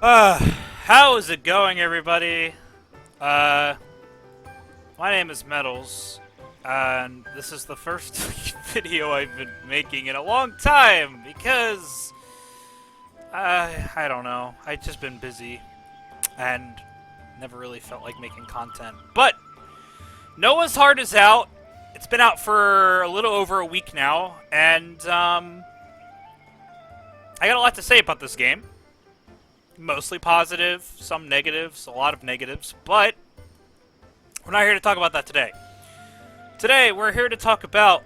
How is it going, everybody? My name is Metals, and this is the first video I've been making in a long time, because, I don't know, I've just been busy, and never really felt like making content. But, Noah's Heart is out. It's been out for a little over a week now, and, I got a lot to say about this game. Mostly positive, some negatives, a lot of negatives, but we're not here to talk about that today. Today, we're here to talk about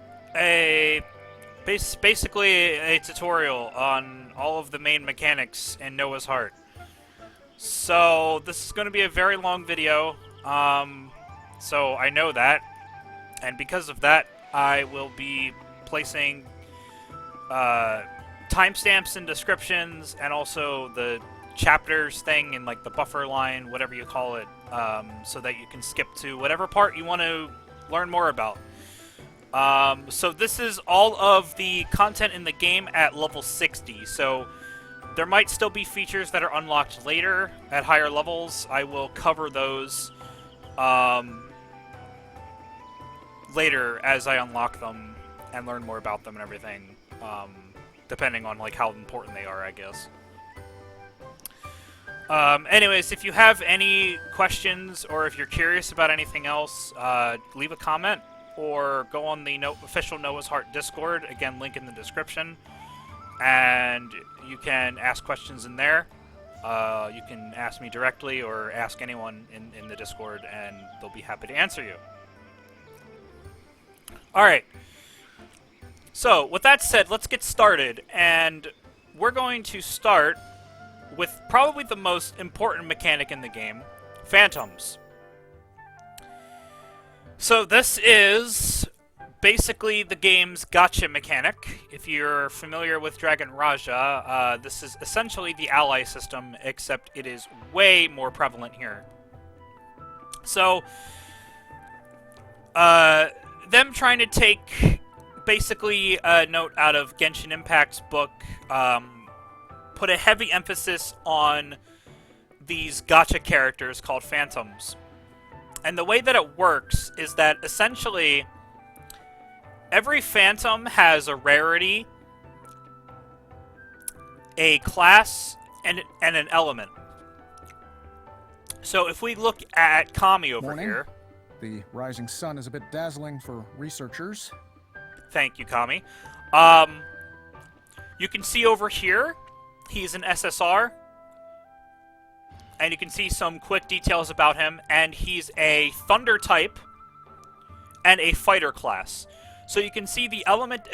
basically a tutorial on all of the main mechanics in Noah's Heart. So, this is going to be a very long video, so I know that, and because of that, I will be placing timestamps and descriptions, and also the chapters thing in like the buffer line, whatever you call it, so that you can skip to whatever part you want to learn more about. So this is all of the content in the game at level 60, so there might still be features that are unlocked later at higher levels. I will cover those later as I unlock them and learn more about them and everything, depending on like how important they are, I guess. Anyways, if you have any questions or if you're curious about anything else, leave a comment or go on the official Noah's Heart Discord. Again, link in the description. And you can ask questions in there. You can ask me directly or ask anyone in the Discord, and they'll be happy to answer you. Alright. So, with that said, let's get started. And we're going to start with probably the most important mechanic in the game, phantoms. So this is basically the game's gotcha mechanic. If you're familiar with Dragon Raja, this is essentially the ally system, except it is way more prevalent here. So, them trying to take basically a note out of Genshin Impact's book, put a heavy emphasis on these gacha characters called phantoms. And the way that it works is that essentially every phantom has a rarity, a class, and an element. So if we look at Kami over here. The rising sun is a bit dazzling for researchers. Thank you, Kami. You can see over here he's an SSR, and you can see some quick details about him, and he's a Thunder type and a Fighter class. So you can see the element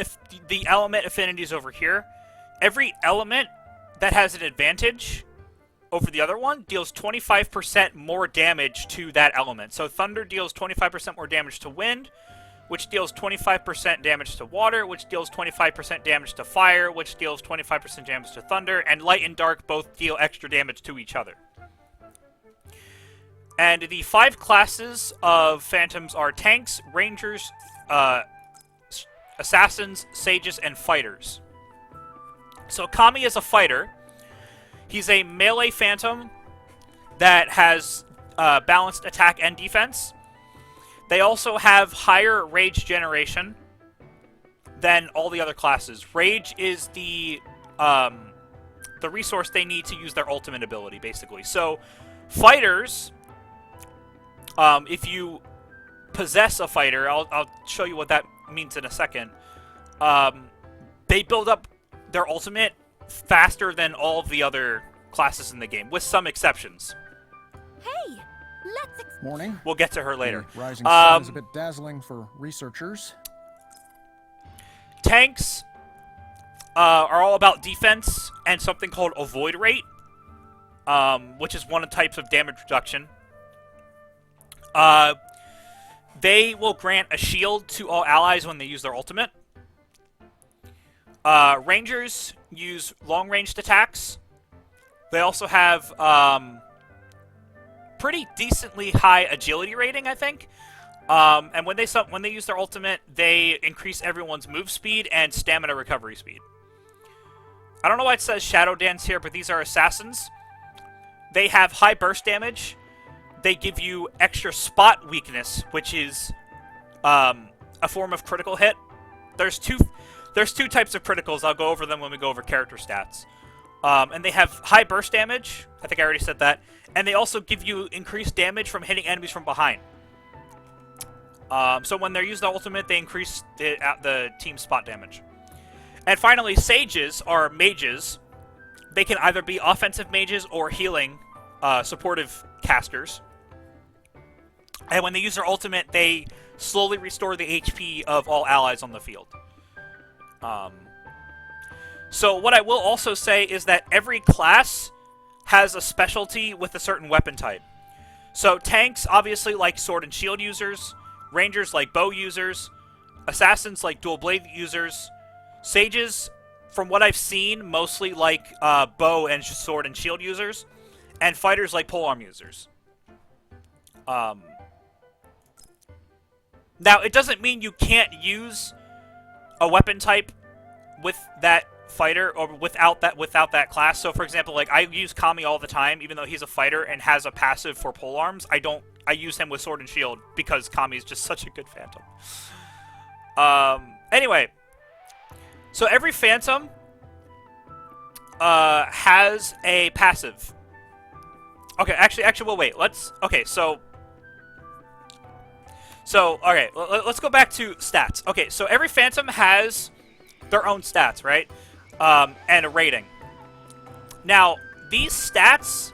affinities over here. Every element that has an advantage over the other one deals 25% more damage to that element. So Thunder deals 25% more damage to wind, which deals 25% damage to water, which deals 25% damage to fire, which deals 25% damage to thunder, and light and dark both deal extra damage to each other. And the 5 classes of phantoms are tanks, rangers, assassins, sages, and fighters. So Kami is a fighter. He's a melee phantom that has balanced attack and defense. They also have higher rage generation than all the other classes. Rage is the resource they need to use their ultimate ability, basically. So, fighters, if you possess a fighter, I'll show you what that means in a second. They build up their ultimate faster than all of the other classes in the game, with some exceptions. Hey, Morning. We'll get to her later. The rising sun is a bit dazzling for researchers. Tanks are all about defense and something called avoid rate, which is one of the types of damage reduction. They will grant a shield to all allies when they use their ultimate. Rangers use long-ranged attacks. They also have pretty decently high agility rating, I think. And when they use their ultimate, they increase everyone's move speed and stamina recovery speed. I don't know why it says Shadow Dance here, but these are assassins. they have high burst damage. They give you extra spot weakness, which is a form of critical hit. There's two types of criticals. I'll go over them when we go over character stats. And they have high burst damage. I think I already said that. And they also give you increased damage from hitting enemies from behind. So when they use the ultimate, they increase the team spot damage. And finally, sages are mages. They can either be offensive mages or healing, supportive casters. And when they use their ultimate, they slowly restore the HP of all allies on the field. So what I will also say is that every class has a specialty with a certain weapon type. So tanks obviously like sword and shield users, rangers like bow users, assassins like dual blade users, sages, from what I've seen, mostly like bow and sword and shield users, and fighters like polearm users. Now, it doesn't mean you can't use a weapon type with that fighter or without that class. So, for example, like I use Kami all the time, even though he's a fighter and has a passive for polearms. I use him with sword and shield because Kami is just such a good phantom. Anyway, so every phantom has a passive. Okay, actually, well, wait. Okay, so okay, let's go back to stats. Okay, so every phantom has their own stats, right? And a rating. Now, these stats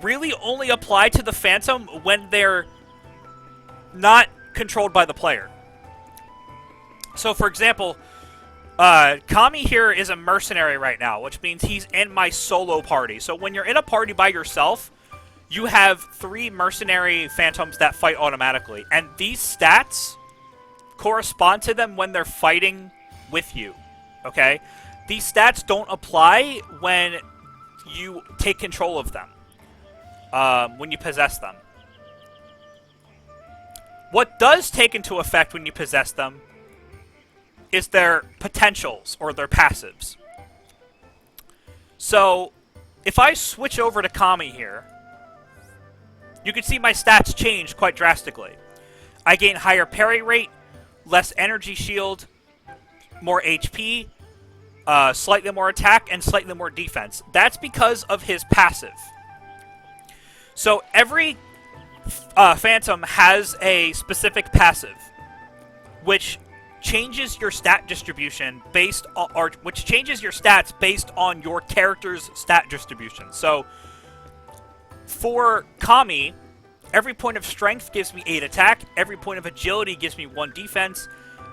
really only apply to the phantom when they're not controlled by the player. So, for example, Kami here is a mercenary right now, which means he's in my solo party. So when you're in a party by yourself, you have 3 mercenary phantoms that fight automatically. And these stats correspond to them when they're fighting with you, okay? These stats don't apply when you take control of them, when you possess them. What does take into effect when you possess them is their potentials, or their passives. So, if I switch over to Kami here, you can see my stats change quite drastically. I gain higher parry rate, less energy shield, more HP, slightly more attack, and slightly more defense. That's because of his passive. So every phantom has a specific passive, which changes your stat distribution based on, or which changes your stats based on your character's stat distribution. So for Kami, every point of strength gives me 8 attack, every point of agility gives me 1 defense,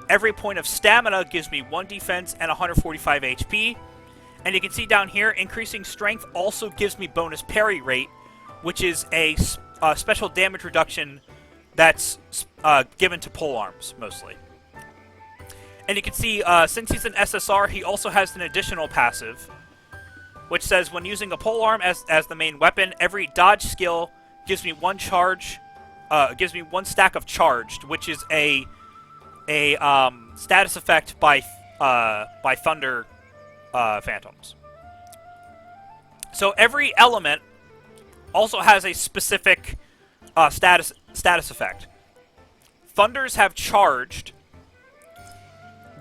every point of stamina gives me 1 defense and 145 HP. And you can see down here, increasing strength also gives me bonus parry rate, which is a special damage reduction that's given to polearms, mostly. And you can see, since he's an SSR, he also has an additional passive, which says when using a polearm as the main weapon, every dodge skill gives me 1 charge, gives me 1 stack of charged, which is a status effect by Thunder Phantoms. So every element also has a specific status effect. Thunders have charged,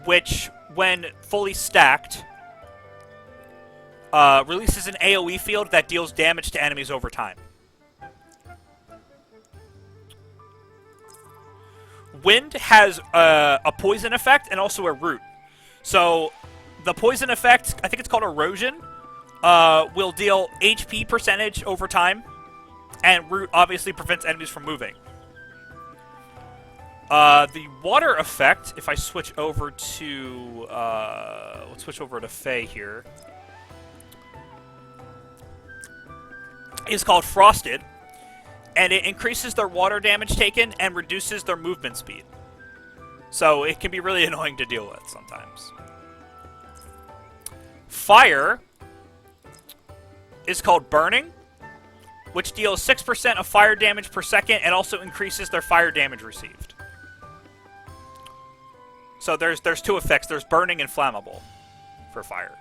which, when fully stacked, releases an AoE field that deals damage to enemies over time. Wind has a poison effect and also a root. So the poison effect, I think it's called erosion, will deal HP percentage over time, and root obviously prevents enemies from moving. The water effect, if I switch over to, let's switch over to Faye here, is called Frosted, and it increases their water damage taken and reduces their movement speed. So it can be really annoying to deal with sometimes. Fire is called Burning, which deals 6% of fire damage per second and also increases their fire damage received. So there's 2 effects. There's burning and flammable for fire.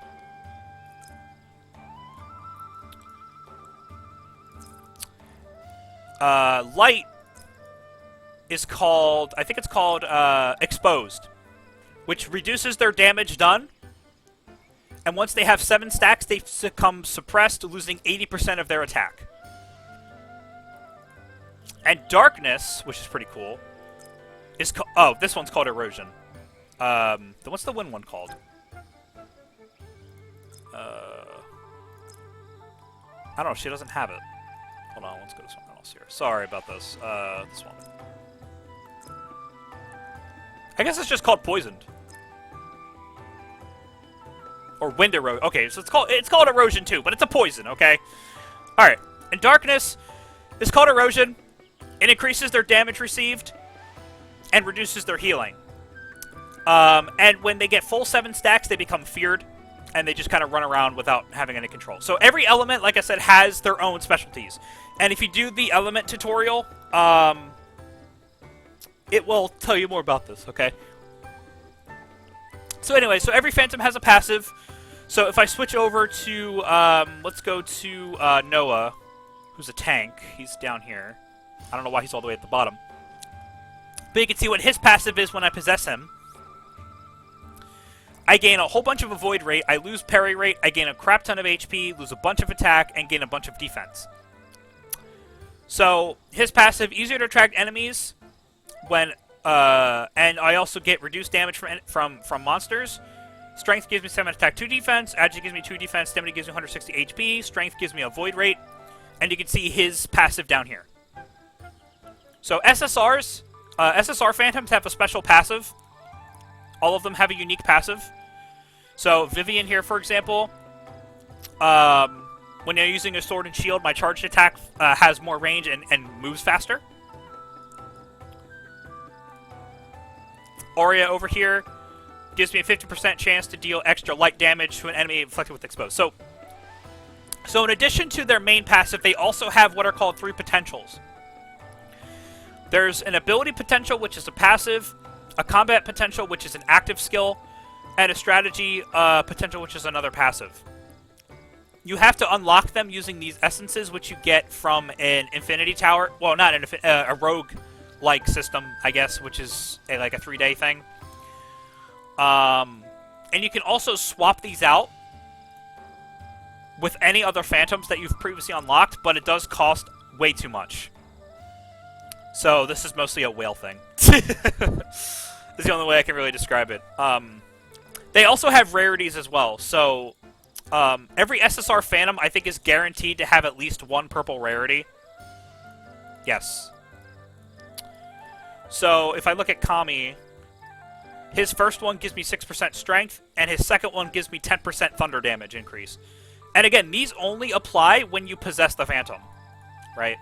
Light is called, I think it's called Exposed, which reduces their damage done. And once they have 7 stacks, they become suppressed, losing 80% of their attack. And Darkness, which is pretty cool, is oh, this one's called Erosion. What's the wind one called? I don't know. She doesn't have it. Hold on. Let's go to something else here. Sorry about this. This one. I guess it's just called Poisoned. Or Wind Erosion. Okay, so it's called Erosion too, but it's a poison. Okay. All right. And Darkness is called Erosion. It increases their damage received and reduces their healing. And when they get full 7 stacks, they become feared, and they just kind of run around without having any control. So every element, like I said, has their own specialties. And if you do the element tutorial, it will tell you more about this, okay? So anyway, so every Phantom has a passive. So if I switch over to, let's go to Noah, who's a tank. He's down here. I don't know why he's all the way at the bottom. But you can see what his passive is when I possess him. I gain a whole bunch of avoid rate, I lose parry rate, I gain a crap ton of HP, lose a bunch of attack, and gain a bunch of defense. So, his passive, easier to attract enemies, when, and I also get reduced damage from monsters. Strength gives me 7 attack, 2 defense, agility gives me 2 defense, stamina gives me 160 HP, strength gives me a void rate, and you can see his passive down here. So, SSR Phantoms have a special passive. All of them have a unique passive. So, Vivian here, for example, when you're using a sword and shield, my charged attack has more range and moves faster. Aurea over here gives me a 50% chance to deal extra light damage to an enemy inflicted with Exposed. So in addition to their main passive, they also have what are called 3 potentials. There's an ability potential, which is a passive, a combat potential, which is an active skill, and a strategy potential, which is another passive. You have to unlock them using these essences, which you get from an Infinity Tower. Well, not a rogue-like system, I guess, which is like a 3-day thing. And you can also swap these out with any other Phantoms that you've previously unlocked, but it does cost way too much. So this is mostly a whale thing. Is the only way I can really describe it. They also have rarities as well. So every SSR Phantom, I think, is guaranteed to have at least 1 purple rarity. Yes. So if I look at Kami, his first one gives me 6% strength, and his second one gives me 10% thunder damage increase. And again, these only apply when you possess the Phantom, right?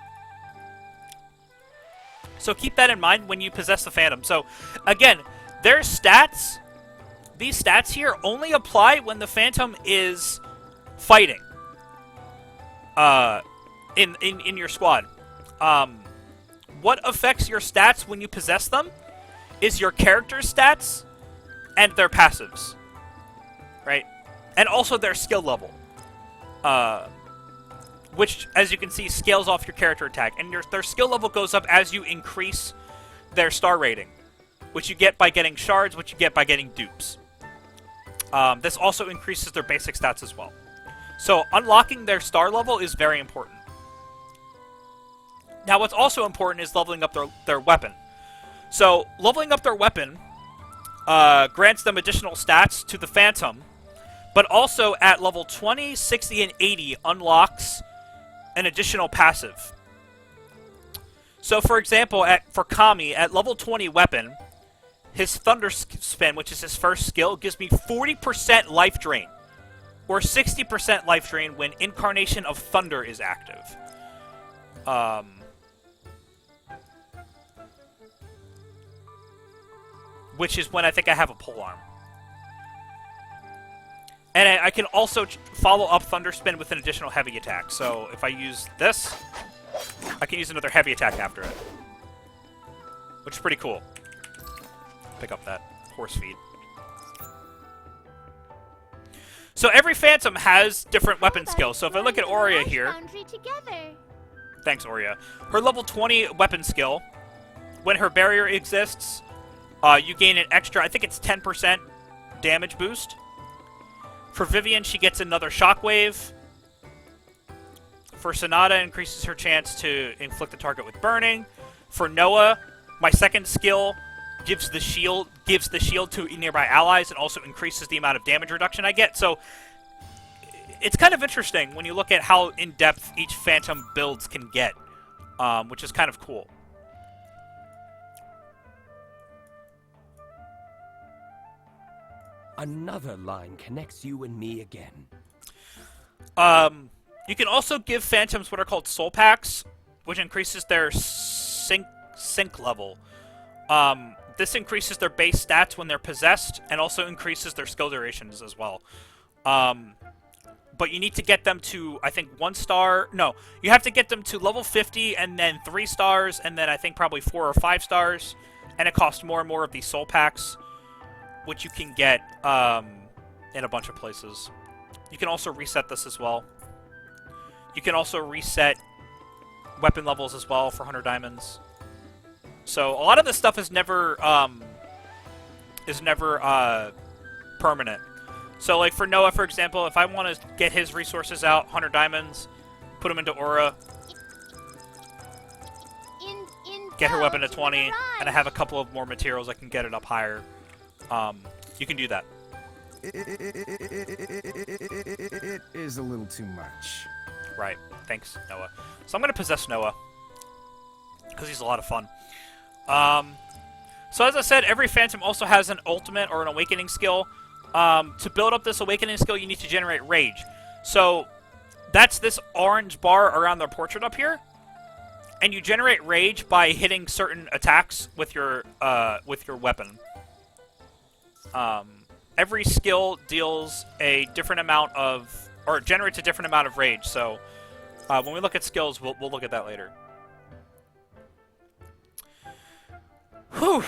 So keep that in mind when you possess the Phantom. So, again, their stats, these stats here, only apply when the Phantom is fighting in your squad. What affects your stats when you possess them is your character's stats and their passives, right? And also their skill level, which, as you can see, scales off your character attack. And their skill level goes up as you increase their star rating, which you get by getting shards, which you get by getting dupes. This also increases their basic stats as well. So unlocking their star level is very important. Now, what's also important is leveling up their weapon. So leveling up their weapon grants them additional stats to the Phantom, but also at level 20, 60, and 80 unlocks an additional passive. So, for example, for Kami, at level 20 weapon, his Thunder Spin, which is his first skill, gives me 40% life drain, or 60% life drain when Incarnation of Thunder is active. Which is when I think I have a polearm. And I can also follow up Thunder Spin with an additional heavy attack. So if I use this, I can use another heavy attack after it. Which is pretty cool. Pick up that horse feed. So every Phantom has different weapon skills. So if I look at Aurea here, Thanks, Oria. Her level 20 weapon skill, when her barrier exists, you gain an extra, I think it's 10% damage boost. For Vivian, she gets another shockwave. For Sonata, increases her chance to inflict the target with burning. For Noah, my second skill gives the shield to nearby allies and also increases the amount of damage reduction I get. So it's kind of interesting when you look at how in-depth each Phantom builds can get, which is kind of cool. Another line connects you and me again. You can also give Phantoms what are called soul packs, which increases their sync level. This increases their base stats when they're possessed, and also increases their skill durations as well. But you need to get them to, I think, 1 star. No, you have to get them to level 50, and then 3 stars, and then I think probably 4 or 5 stars. And it costs more and more of these soul packs, which you can get in a bunch of places. You can also reset this as well. You can also reset weapon levels as well for 100 diamonds. So a lot of this stuff is never permanent. So like for Noah, for example, if I want to get his resources out, 100 diamonds, put them into Aura, get her weapon to 20, and I have a couple of more materials I can get it up higher. You can do that. It is a little too much. Right. Thanks, Noah. So I'm going to possess Noah, because he's a lot of fun. So as I said, every Phantom also has an ultimate or an awakening skill. To build up this awakening skill, you need to generate rage. So that's this orange bar around their portrait up here. And you generate rage by hitting certain attacks with your weapon. Every skill deals a different amount of, or generates a different amount of rage. So when we look at skills, we'll look at that later. Whew,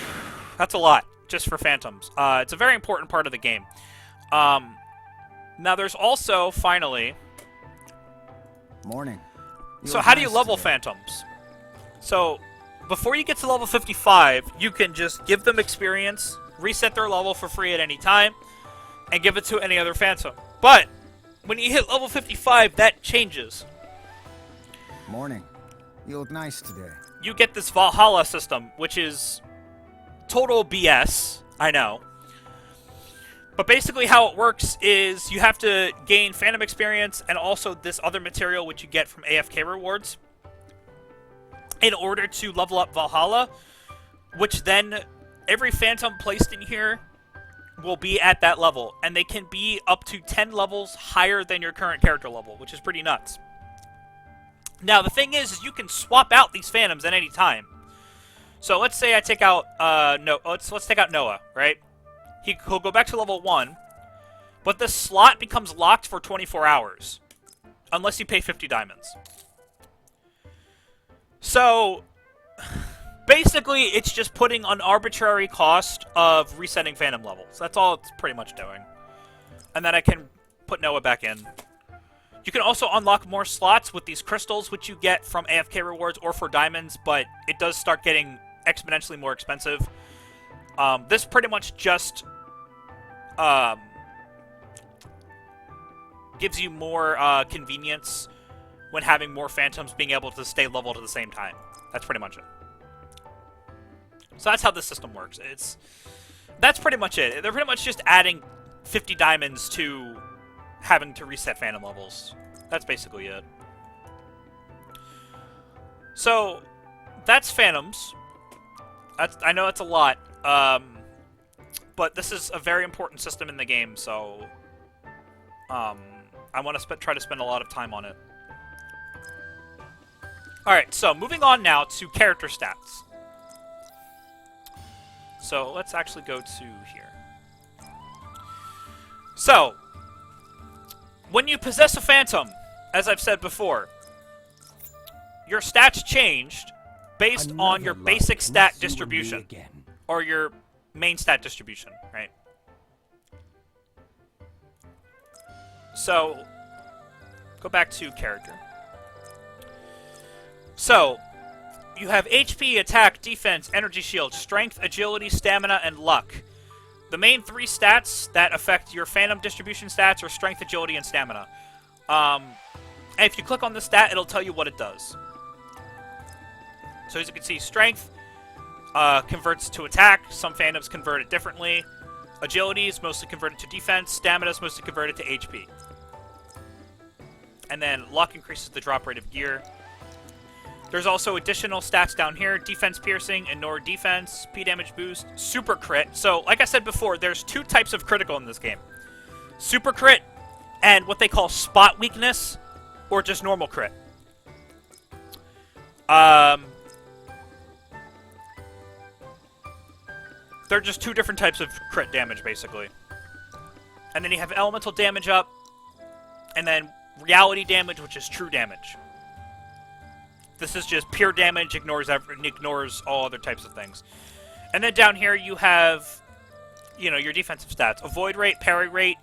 that's a lot just for Phantoms. It's a very important part of the game. Now there's also, finally... Morning. So how do you level Phantoms? So, before you get to level 55, you can just give them experience, reset their level for free at any time, and give it to any other Phantom. But, when you hit level 55, that changes. Morning. You look nice today. You get this Valhalla system, which is total BS, I know. But basically how it works is you have to gain Phantom experience and also this other material which you get from AFK rewards in order to level up Valhalla, which then every Phantom placed in here will be at that level, and they can be up to 10 levels higher than your current character level, which is pretty nuts. Now, the thing is you can swap out these Phantoms at any time. So let's say I take out, let's take out Noah, right? He'll go back to level 1, but the slot becomes locked for 24 hours, unless you pay 50 diamonds. So, basically, it's just putting an arbitrary cost of resetting Phantom levels. That's all it's pretty much doing. And then I can put Noah back in. You can also unlock more slots with these crystals, which you get from AFK rewards or for diamonds, but it does start getting exponentially more expensive. This pretty much just gives you more convenience when having more Phantoms being able to stay leveled at the same time. That's pretty much it. So that's how this system works. That's pretty much it. They're pretty much just adding 50 diamonds to having to reset Phantom levels. That's basically it. So, that's Phantoms. I know it's a lot, but this is a very important system in the game, so I want to try to spend a lot of time on it. Alright, so moving on now to character stats. So let's actually go to here. So, when you possess a Phantom, as I've said before, your stats changed based on your basic stat distribution. Or your main stat distribution, right? So, go back to character. So, you have HP, attack, defense, energy shield, strength, agility, stamina, and luck. The main 3 stats that affect your Phantom distribution stats are strength, agility, and stamina. And if you click on the stat, it'll tell you what it does. So as you can see, strength converts to attack. Some Phantoms convert it differently. Agility is mostly converted to defense. Stamina is mostly converted to HP. And then luck increases the drop rate of gear. There's also additional stats down here. Defense piercing, ignore defense, P damage boost, super crit. So, like I said before, there's 2 types of critical in this game. Super crit and what they call spot weakness, or just normal crit. They're just 2 different types of crit damage, basically. And then you have elemental damage up, and then reality damage, which is true damage. This is just pure damage, ignores all other types of things. And then down here you have, your defensive stats. Avoid rate, parry rate.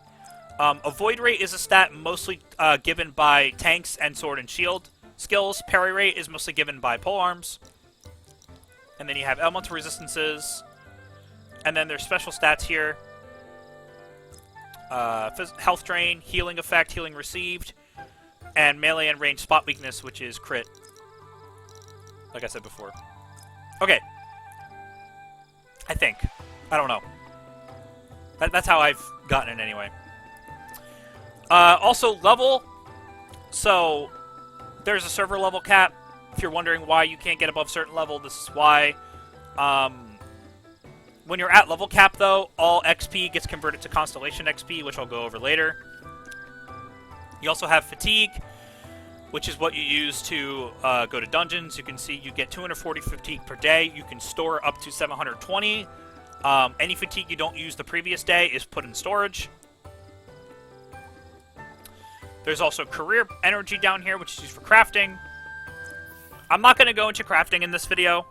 Avoid rate is a stat mostly given by tanks and sword and shield skills. Parry rate is mostly given by polearms. And then you have elemental resistances. And then there's special stats here. Health drain, healing effect, healing received. And melee and range spot weakness, which is crit. Like I said before. Okay. I think. I don't know. That's how I've gotten it anyway. Also, level. So, there's a server level cap. If you're wondering why you can't get above certain level, this is why. When you're at level cap, though, all XP gets converted to Constellation XP, which I'll go over later. You also have fatigue, which is what you use to go to dungeons. You can see you get 240 fatigue per day. You can store up to 720. Any fatigue you don't use the previous day is put in storage. There's also career energy down here, which is used for crafting. I'm not going to go into crafting in this video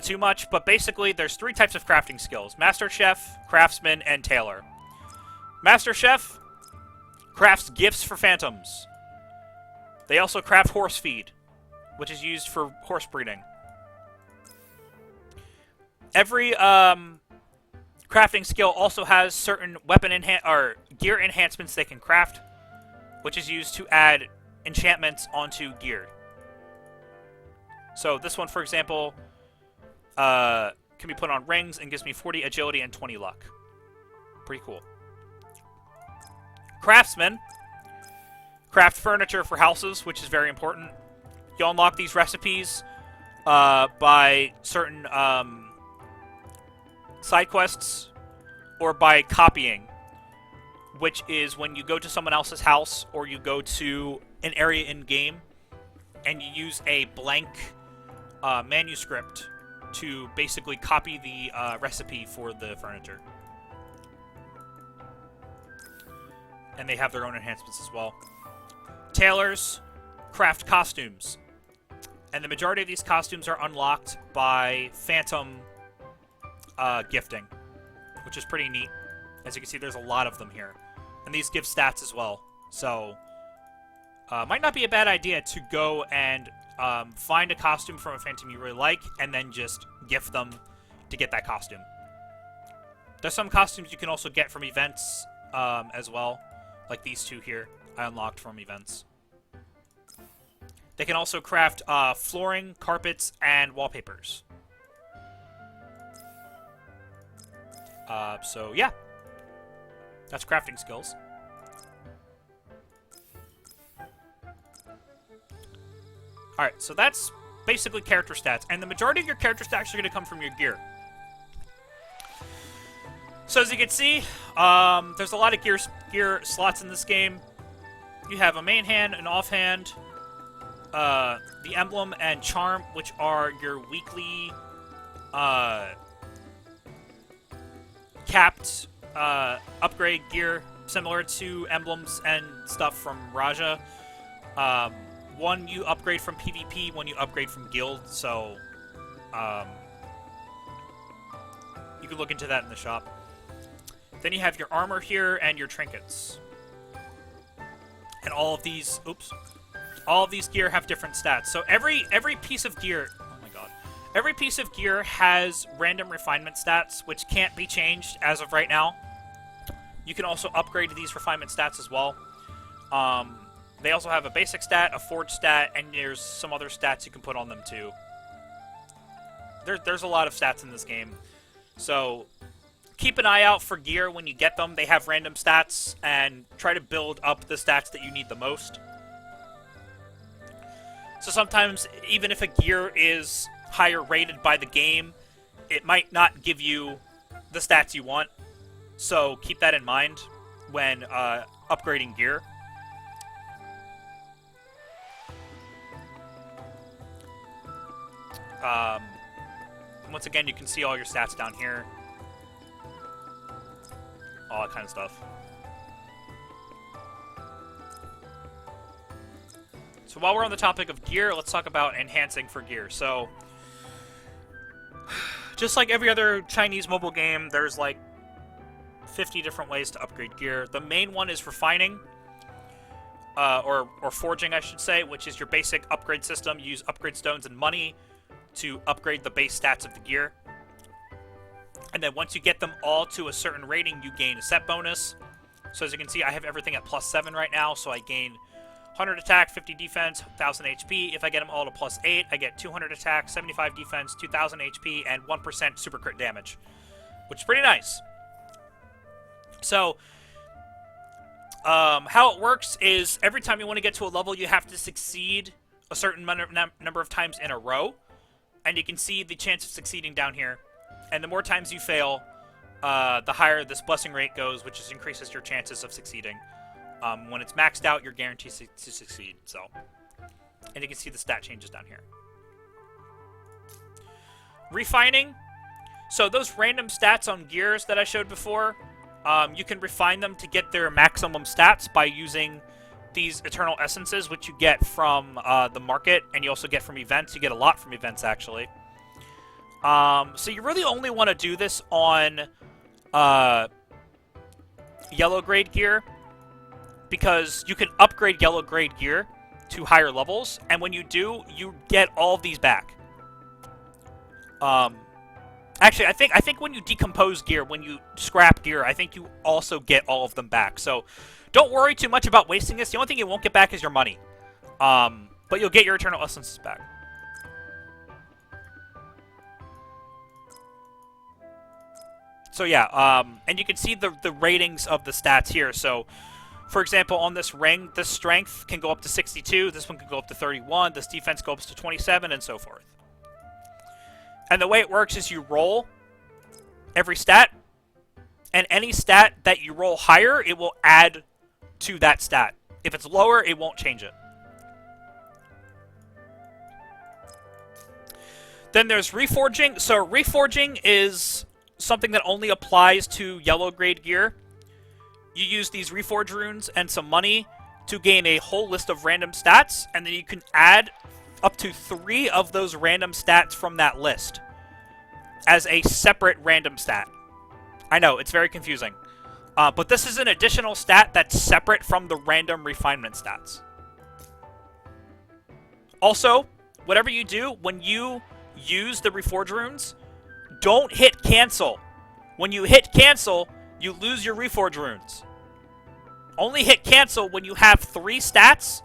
too much, but basically there's 3 types of crafting skills. Master Chef, Craftsman, and Tailor. Master Chef crafts gifts for phantoms. They also craft horse feed, which is used for horse breeding. Every crafting skill also has certain gear enhancements they can craft, which is used to add enchantments onto gear. So this one, for example, can be put on rings and gives me 40 agility and 20 luck. Pretty cool. Craftsman craft furniture for houses, which is very important. You unlock these recipes by certain side quests or by copying, which is when you go to someone else's house or you go to an area in-game and you use a blank manuscript to basically copy the recipe for the furniture. And they have their own enhancements as well. Tailors craft costumes. And the majority of these costumes are unlocked by Phantom gifting, which is pretty neat. As you can see, there's a lot of them here. And these give stats as well. So, might not be a bad idea to go and find a costume from a Phantom you really like, and then just gift them to get that costume. There's some costumes you can also get from events as well. Like these 2 here, I unlocked from events. They can also craft flooring, carpets, and wallpapers. So, yeah. That's crafting skills. Alright, so that's basically character stats. And the majority of your character stats are going to come from your gear. So as you can see, there's a lot of gear slots in this game. You have a main hand, an offhand, the emblem, and charm, which are your weekly capped upgrade gear, similar to emblems and stuff from Raja. One you upgrade from PvP, one you upgrade from guild, so you can look into that in the shop. Then you have your armor here and your trinkets. And all of these... Oops. all of these gear have different stats. So every piece of gear, oh my god, every piece of gear has random refinement stats, which can't be changed as of right now. You can also upgrade these refinement stats as well. They also have a basic stat, a forge stat, and there's some other stats you can put on them too. There's a lot of stats in this game. So keep an eye out for gear when you get them. They have random stats, and try to build up the stats that you need the most. So sometimes, even if a gear is higher rated by the game, it might not give you the stats you want. So keep that in mind when upgrading gear. Once again, you can see all your stats down here. All that kind of stuff. So while we're on the topic of gear, let's talk about enhancing for gear. So, just like every other Chinese mobile game, there's like 50 different ways to upgrade gear. The main one is refining, or forging, I should say, which is your basic upgrade system. You use upgrade stones and money to upgrade the base stats of the gear. And then once you get them all to a certain rating, you gain a set bonus. So as you can see, I have everything at +7 right now, so I gain 100 attack, 50 defense, 1000 HP. If I get them all to +8, I get 200 attack, 75 defense, 2000 HP, and 1% super crit damage, which is pretty nice. So, how it works is every time you want to get to a level, you have to succeed a certain number of times in a row. And you can see the chance of succeeding down here. And the more times you fail, the higher this blessing rate goes, which just increases your chances of succeeding. When it's maxed out, you're guaranteed to succeed. So, and you can see the stat changes down here. Refining. So those random stats on gears that I showed before, you can refine them to get their maximum stats by using these eternal essences, which you get from the market, and you also get from events. You get a lot from events, actually. So you really only want to do this on yellow grade gear, because you can upgrade yellow grade gear to higher levels, and when you do, you get all of these back. Actually, I think when you decompose gear, when you scrap gear, I think you also get all of them back. So don't worry too much about wasting this. The only thing you won't get back is your money. But you'll get your eternal essences back. So yeah, and you can see the ratings of the stats here. So, for example, on this ring, this strength can go up to 62, this one can go up to 31, this defense goes up to 27, and so forth. And the way it works is you roll every stat, and any stat that you roll higher, it will add to that stat. If it's lower, it won't change it. Then there's reforging. So reforging is something that only applies to yellow grade gear. You use these reforge runes and some money to gain a whole list of random stats, and then you can add up to 3 of those random stats from that list as a separate random stat. I know, it's very confusing. But this is an additional stat that's separate from the random refinement stats. Also, whatever you do, when you use the reforge runes, don't hit cancel. When you hit cancel, you lose your reforge runes. Only hit cancel when you have 3 stats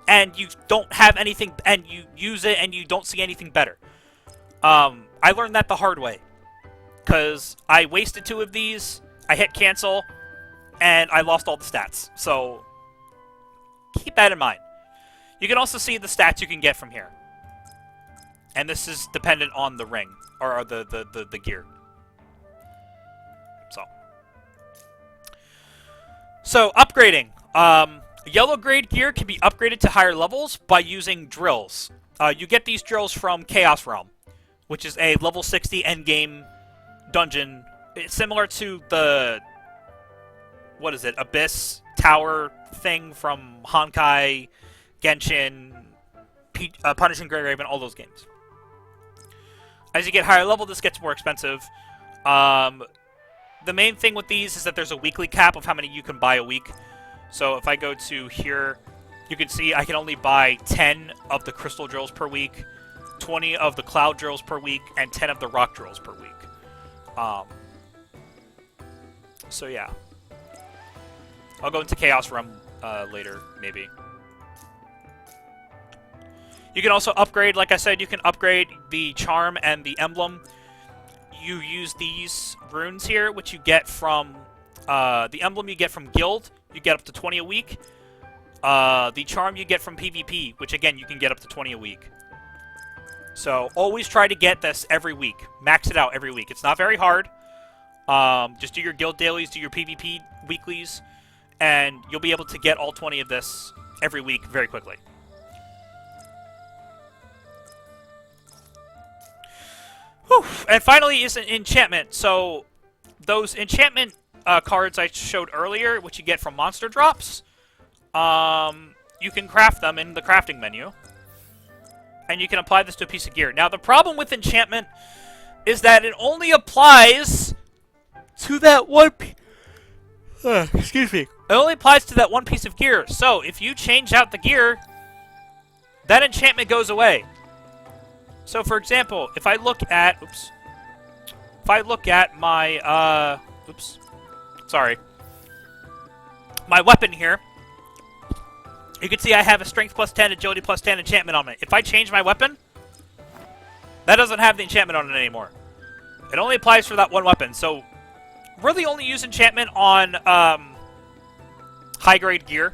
and you don't have anything, and you use it and you don't see anything better. I learned that the hard way, because I wasted 2 of these, I hit cancel, and I lost all the stats. So keep that in mind. You can also see the stats you can get from here. And this is dependent on the ring, or the gear. So upgrading. Yellow grade gear can be upgraded to higher levels by using drills. You get these drills from Chaos Realm, which is a level 60 endgame dungeon. It's similar to the, what is it, Abyss Tower thing from Honkai, Genshin, Punishing Grey Raven, all those games. As you get higher level, this gets more expensive. The main thing with these is that there's a weekly cap of how many you can buy a week. So if I go to here, You can see I can only buy 10 of the crystal drills per week, 20 of the cloud drills per week, and 10 of the rock drills per week. So yeah. I'll go into Chaos Realm later, maybe. You can also upgrade, like I said, you can upgrade the Charm and the Emblem. You use these runes here, which you get from... the Emblem you get from Guild, you get up to 20 a week. The Charm you get from PvP, which again, you can get up to 20 a week. So, always try to get this every week. Max it out every week. It's not very hard. Just do your Guild dailies, do your PvP weeklies, and you'll be able to get all 20 of this every week very quickly. Whew. And finally is an enchantment. So, those enchantment cards I showed earlier, which you get from monster drops, you can craft them in the crafting menu. And you can apply this to a piece of gear. Now, the problem with enchantment is that it only applies to that one excuse me. It only applies to that one piece of gear. So, if you change out the gear, that enchantment goes away. So, for example, if I look at... Oops. If I look at my... Oops. Sorry. My weapon here. You can see I have a Strength plus 10, Agility plus 10 enchantment on it. If I change my weapon, that doesn't have the enchantment on it anymore. It only applies for that one weapon. So, really only use enchantment on high-grade gear.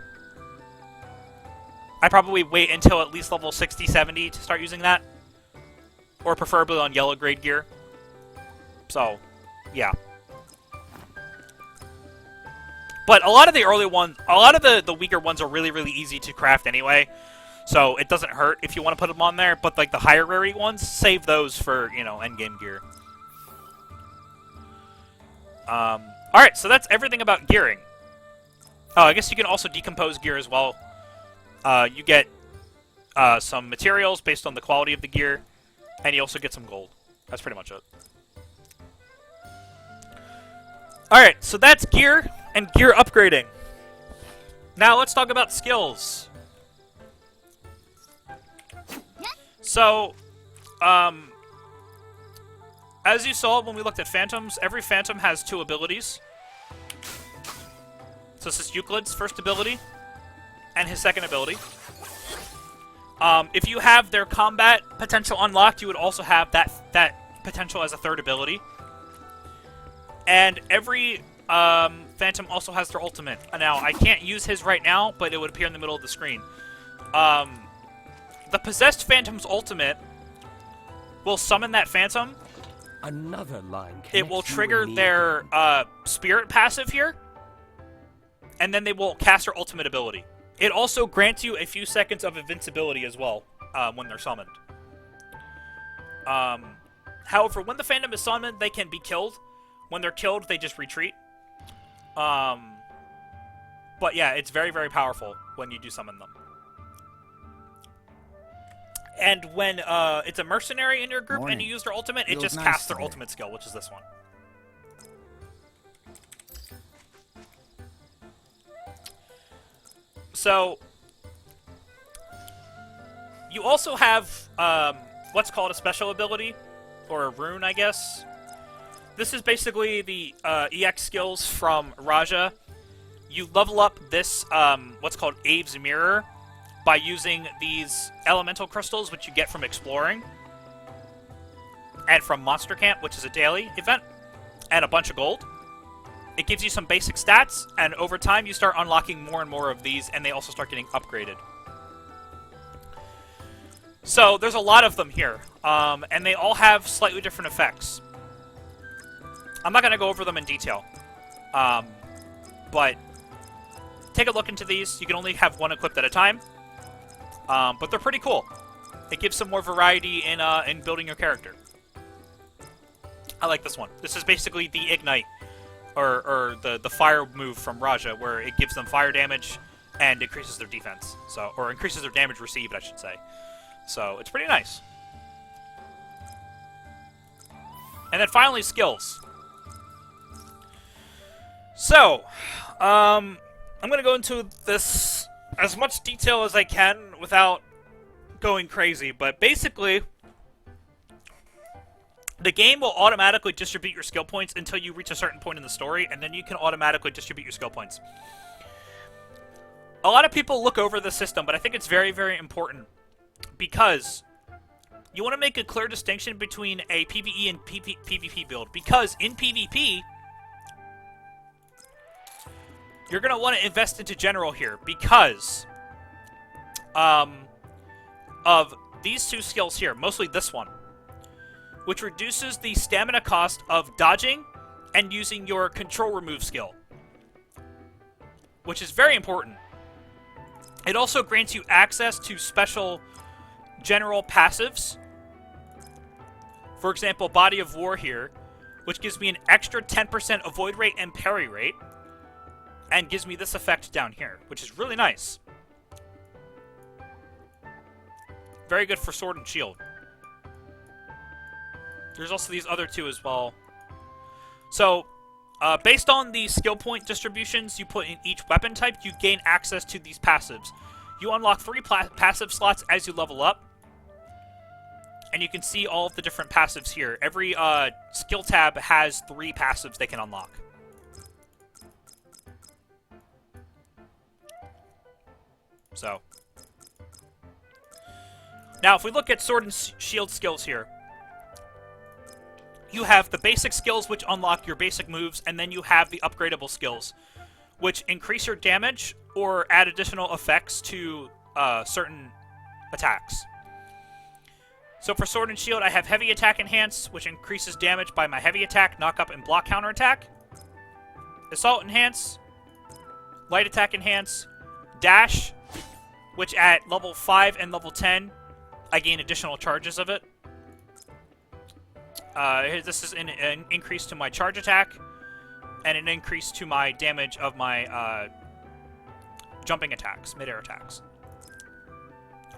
I probably wait until at least level 60, 70 to start using that. Or preferably on yellow-grade gear. So, yeah. But a lot of the early ones, a lot of the weaker ones are really, really easy to craft anyway. So it doesn't hurt if you want to put them on there. But like the higher rarity ones, save those for, you know, endgame gear. Alright, so that's everything about gearing. Oh, I guess you can also decompose gear as well. You get some materials based on the quality of the gear. And you also get some gold. That's pretty much it. Alright, so that's gear and gear upgrading. Now let's talk about skills. So, as you saw when we looked at Phantoms, every Phantom has 2 abilities. So this is Euclid's first ability, and his second ability. If you have their combat potential unlocked, you would also have that potential as a third ability. And every Phantom also has their ultimate. Now, I can't use his right now, but it would appear in the middle of the screen. The Possessed Phantom's ultimate will summon that Phantom. Another line It will connects you trigger and me their again. Spirit passive here. And then they will cast their ultimate ability. It also grants you a few seconds of invincibility as well when they're summoned. However, when the Phantom is summoned, they can be killed. When they're killed, they just retreat. But yeah, it's very, very powerful when you do summon them. And when it's a mercenary in your group and you use their ultimate, it just casts their ultimate skill, which is this one. So, you also have what's called a special ability, or a rune, I guess. This is basically the EX skills from Raja. You level up this, what's called Abe's Mirror, by using these elemental crystals, which you get from exploring, and from Monster Camp, which is a daily event, and a bunch of gold. It gives you some basic stats, and over time you start unlocking more and more of these, and they also start getting upgraded. So, there's a lot of them here, and they all have slightly different effects. I'm not going to go over them in detail, but take a look into these. You can only have one equipped at a time, but they're pretty cool. It gives some more variety in building your character. I like this one. This is basically the Ignite, or the fire move from Raja, where it gives them fire damage and increases their defense. So, or increases their damage received, I should say. So, it's pretty nice. And then finally, skills. So, I'm going to go into this as much detail as I can without going crazy, but basically, the game will automatically distribute your skill points until you reach a certain point in the story, and then you can automatically distribute your skill points. A lot of people look over the system, but I think it's very, very important, because you want to make a clear distinction between a PvE and PvP build, because in PvP, you're going to want to invest into General here, because of these two skills here, mostly this one, which reduces the stamina cost of dodging and using your control remove skill, which is very important. It also grants you access to special general passives. For example, Body of War here, which gives me an extra 10% avoid rate and parry rate, and gives me this effect down here, which is really nice. Very good for Sword and Shield. There's also these other two as well. So, based on the skill point distributions you put in each weapon type, you gain access to these passives. You unlock 3 passive slots as you level up. And you can see all of the different passives here. Every skill tab has 3 passives they can unlock. So. Now, if we look at Sword and Shield skills here, you have the basic skills, which unlock your basic moves, and then you have the upgradable skills, which increase your damage or add additional effects to certain attacks. So for Sword and Shield, I have Heavy Attack Enhance, which increases damage by my heavy attack, knock up, and block counterattack. Assault Enhance, Light Attack Enhance, Dash, which at level 5 and level 10, I gain additional charges of it. This is an increase to my charge attack, and an increase to my damage of my jumping attacks, mid-air attacks.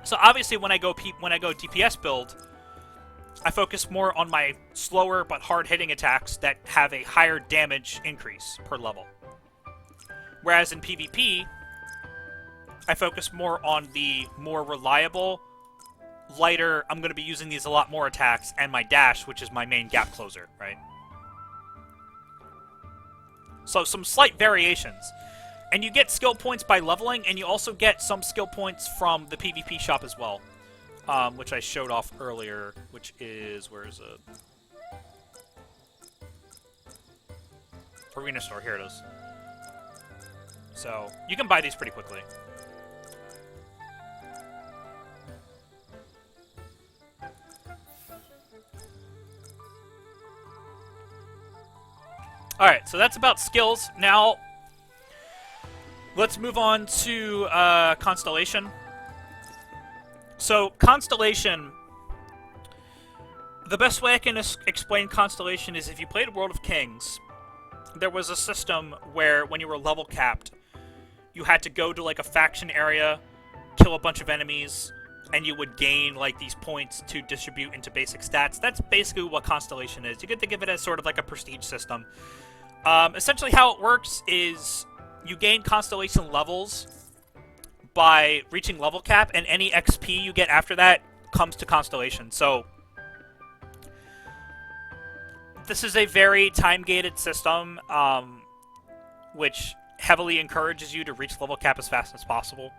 So obviously, when I go DPS build, I focus more on my slower but hard-hitting attacks that have a higher damage increase per level. Whereas in PvP, I focus more on the more reliable, lighter, I'm going to be using these a lot more attacks, and my dash, which is my main gap closer, right? So some slight variations. And you get skill points by leveling, and you also get some skill points from the PvP shop as well, which I showed off earlier, which is, where is it? Arena Store, here it is. So, you can buy these pretty quickly. Alright, so that's about skills. Now, let's move on to Constellation. So, Constellation, the best way I can explain Constellation is if you played World of Kings, there was a system where when you were level capped, you had to go to like a faction area, kill a bunch of enemies, and you would gain like these points to distribute into basic stats. That's basically what Constellation is. You can think of it as sort of like a prestige system. Essentially how it works is you gain Constellation levels by reaching level cap, and any XP you get after that comes to Constellation. So this is a very time-gated system, which heavily encourages you to reach level cap as fast as possible.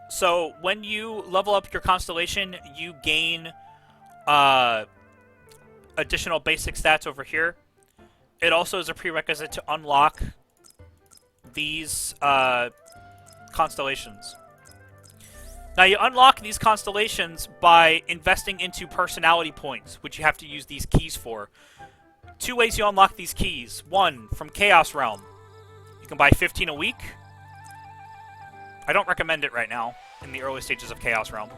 So when you level up your Constellation, you gain additional basic stats over here. It also is a prerequisite to unlock these constellations. Now, you unlock these constellations by investing into personality points, which you have to use these keys for. 2 ways you unlock these keys. 1, from Chaos Realm. You can buy 15 a week. I don't recommend it right now, in the early stages of Chaos Realm.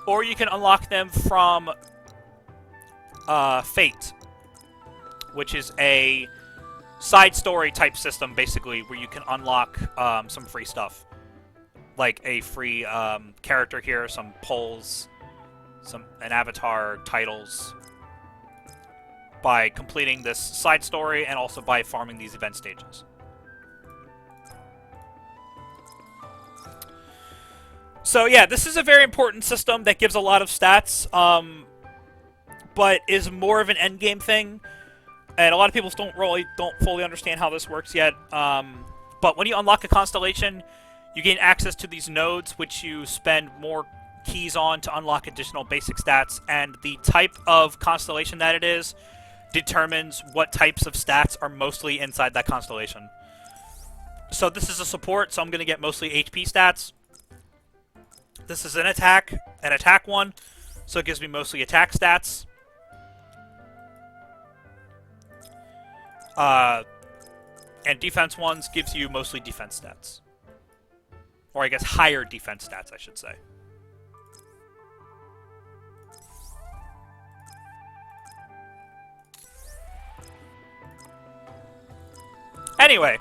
Or you can unlock them from Fate, which is a side story type system, basically, where you can unlock some free stuff. Like a free character here, some polls, an avatar, titles. by completing this side story and also by farming these event stages. So yeah, this is a very important system that gives a lot of stats, but is more of an endgame thing, and a lot of people don't fully understand how this works yet. But when you unlock a constellation, you gain access to these nodes, which you spend more keys on to unlock additional basic stats, and the type of constellation that it is determines what types of stats are mostly inside that constellation. So this is a support, so I'm going to get mostly HP stats. This is an attack one, so it gives me mostly attack stats. And defense ones gives you mostly defense stats. Or I guess higher defense stats, I should say. Anyway.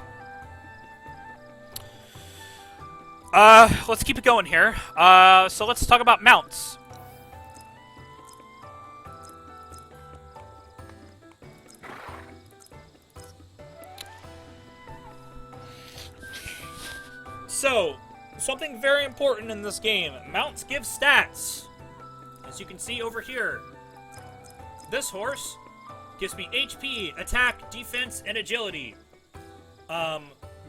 Let's keep it going here. So let's talk about mounts. So, something very important in this game. Mounts give stats. As you can see over here. This horse gives me HP, attack, defense, and agility.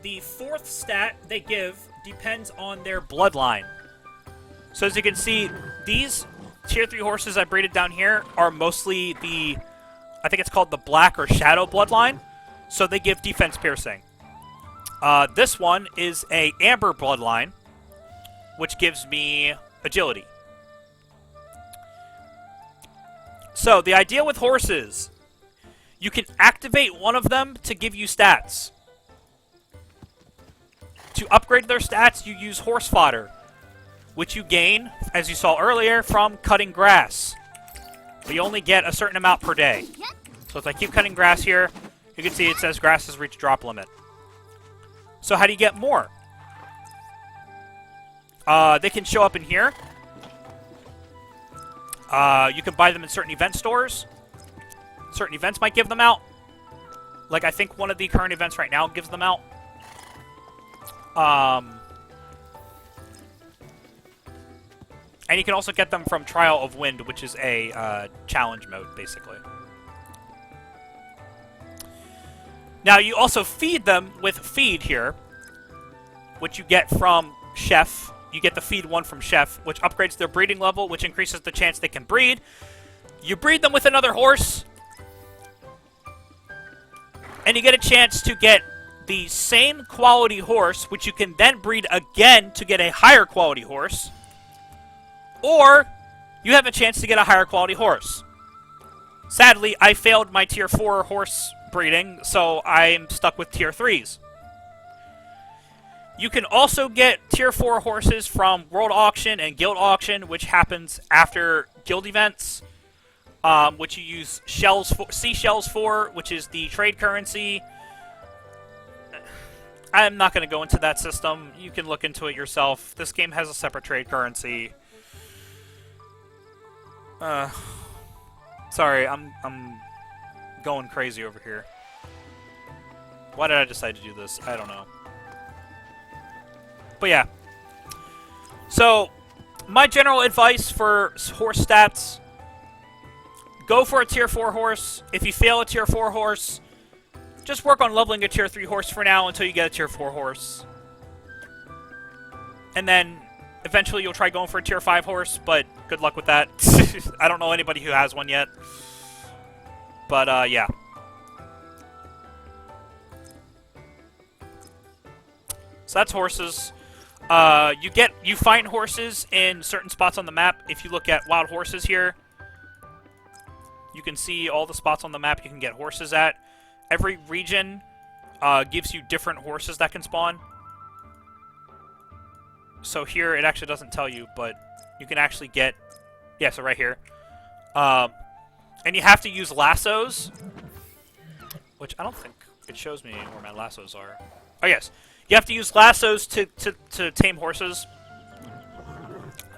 The fourth stat they give depends on their bloodline. So as you can see, these tier 3 horses I breeded down here are mostly the, I think it's called the black or shadow bloodline. So they give defense piercing. This one is a amber bloodline, which gives me agility. So the idea with horses, you can activate one of them to give you stats. To upgrade their stats, you use horse fodder, which you gain, as you saw earlier, from cutting grass. But you only get a certain amount per day. So if I keep cutting grass here, you can see it says grass has reached drop limit. So how do you get more? They can show up in here. You can buy them in certain event stores. Certain events might give them out. Like I think one of the current events right now gives them out. And you can also get them from Trial of Wind, which is a challenge mode, basically. Now, you also feed them with feed here, which you get from Chef. You get the feed one from Chef, which upgrades their breeding level, which increases the chance they can breed. You breed them with another horse, and you get a chance to get the same quality horse, which you can then breed again to get a higher quality horse. Or, you have a chance to get a higher quality horse. Sadly, I failed my tier 4 horse breeding, so I'm stuck with tier 3s. You can also get tier 4 horses from World Auction and Guild Auction, which happens after guild events, which you use seashells for, which is the trade currency. I'm not going to go into that system. You can look into it yourself. This game has a separate trade currency. Sorry, I'm going crazy over here. Why did I decide to do this? I don't know. But yeah. So, my general advice for horse stats, go for a tier 4 horse. If you fail a tier 4 horse, just work on leveling a tier 3 horse for now until you get a tier 4 horse. And then, eventually you'll try going for a tier 5 horse, but good luck with that. I don't know anybody who has one yet. But, yeah. So that's horses. You find horses in certain spots on the map. If you look at wild horses here, you can see all the spots on the map you can get horses at. Every region gives you different horses that can spawn. So here, it actually doesn't tell you, but you can actually get... Yeah, so right here. And you have to use lassos, which I don't think it shows me where my lassos are. Oh, yes. You have to use lassos to tame horses.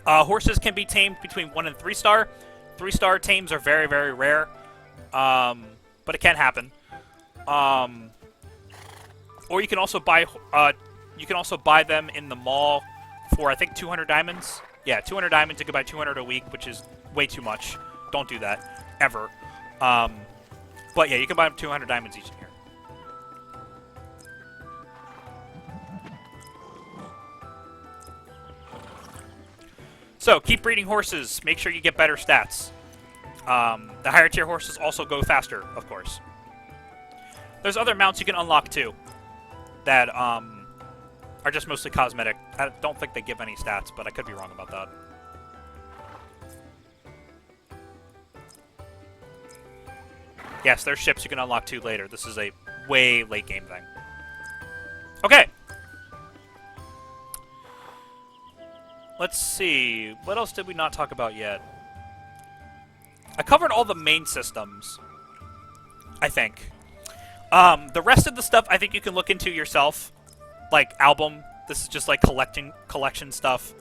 Horses can be tamed between 1 and 3 star. 3 star tames are very, very rare. but it can happen. Or you can also buy them in the mall for, I think, 200 diamonds. Yeah, 200 diamonds. You can buy 200 a week, which is way too much. Don't do that ever. But yeah, you can buy them 200 diamonds each year. So keep breeding horses. Make sure you get better stats. The higher tier horses also go faster, of course. There's other mounts you can unlock too that are just mostly cosmetic. I don't think they give any stats, but I could be wrong about that. Yes, there's ships you can unlock too later. This is a way late game thing. Okay. Let's see. What else did we not talk about yet? I covered all the main systems, I think. The rest of the stuff I think you can look into yourself. Like album, this is just like collection stuff.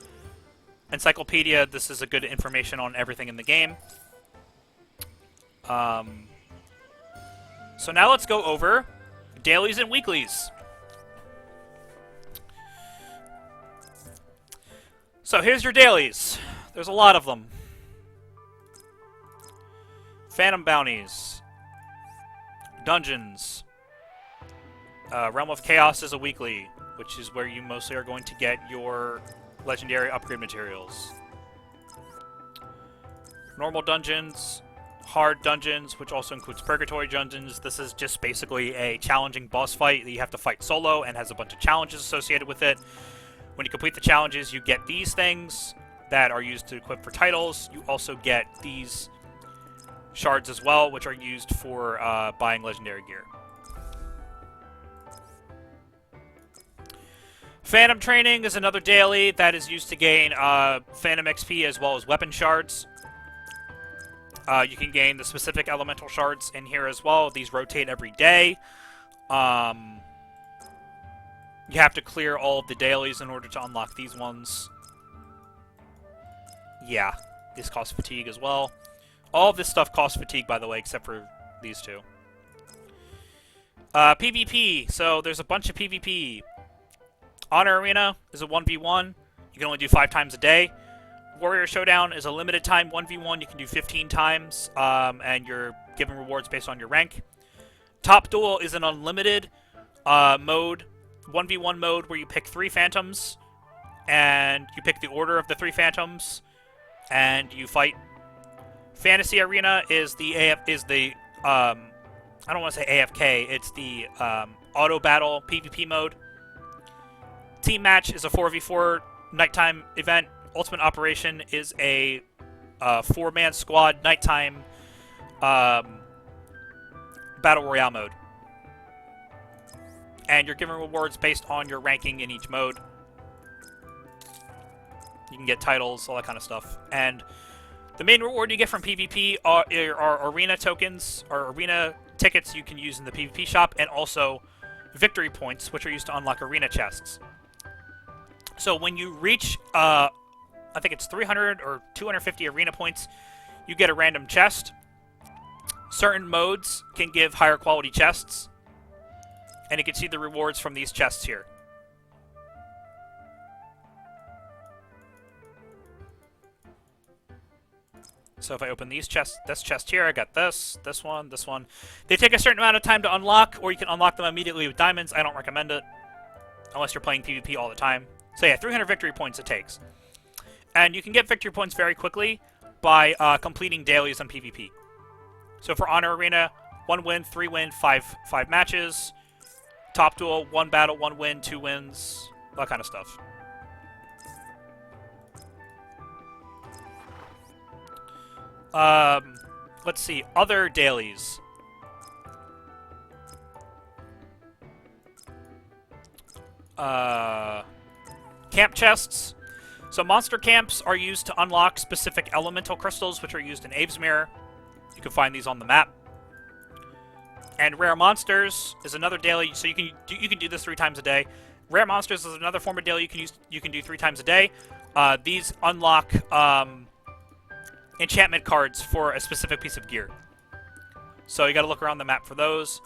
Encyclopedia, this is a good information on everything in the game. So now let's go over dailies and weeklies. So here's your dailies. There's a lot of them. Phantom bounties. Dungeons. Realm of Chaos is a weekly, which is where you mostly are going to get your legendary upgrade materials. Normal dungeons. Hard dungeons, which also includes purgatory dungeons. This is just basically a challenging boss fight that you have to fight solo and has a bunch of challenges associated with it. When you complete the challenges, you get these things that are used to equip for titles. You also get these shards as well, which are used for buying legendary gear. Phantom Training is another daily that is used to gain Phantom XP as well as weapon shards. You can gain the specific elemental shards in here as well. These rotate every day. You have to clear all of the dailies in order to unlock these ones. Yeah, these cost fatigue as well. All of this stuff costs fatigue, by the way, except for these two. PvP. So there's a bunch of PvP. Honor Arena is a 1v1. You can only do 5 times a day. Warrior Showdown is a limited time 1v1. You can do 15 times, and you're given rewards based on your rank. Top Duel is an unlimited mode, 1v1 mode, where you pick 3 phantoms, and you pick the order of the 3 phantoms, and you fight. Fantasy Arena is the I don't want to say AFK. It's the auto battle PvP mode. Team Match is a 4v4 nighttime event. Ultimate Operation is a 4-man squad nighttime battle royale mode. And you're given rewards based on your ranking in each mode. You can get titles, all that kind of stuff. And the main reward you get from PvP are arena tokens, or arena tickets you can use in the PvP shop, and also victory points, which are used to unlock arena chests. So when you reach, I think it's 300 or 250 arena points, you get a random chest. Certain modes can give higher quality chests, and you can see the rewards from these chests here. So if I open these chests, this chest here, I got this one, this one. They take a certain amount of time to unlock, or you can unlock them immediately with diamonds. I don't recommend it, unless you're playing PvP all the time. So yeah, 300 victory points it takes. And you can get victory points very quickly by completing dailies on PvP. So for Honor Arena, 1 win, 3 win, 5 matches. Top Duel, 1 battle, 1 win, 2 wins, that kind of stuff. Let's see, other dailies. Camp chests. So monster camps are used to unlock specific elemental crystals, which are used in Abe's Mirror. You can find these on the map. And rare monsters is another daily, so you can do this 3 times a day. Rare monsters is another form of daily you can do 3 times a day. These unlock enchantment cards for a specific piece of gear. So you got to look around the map for those.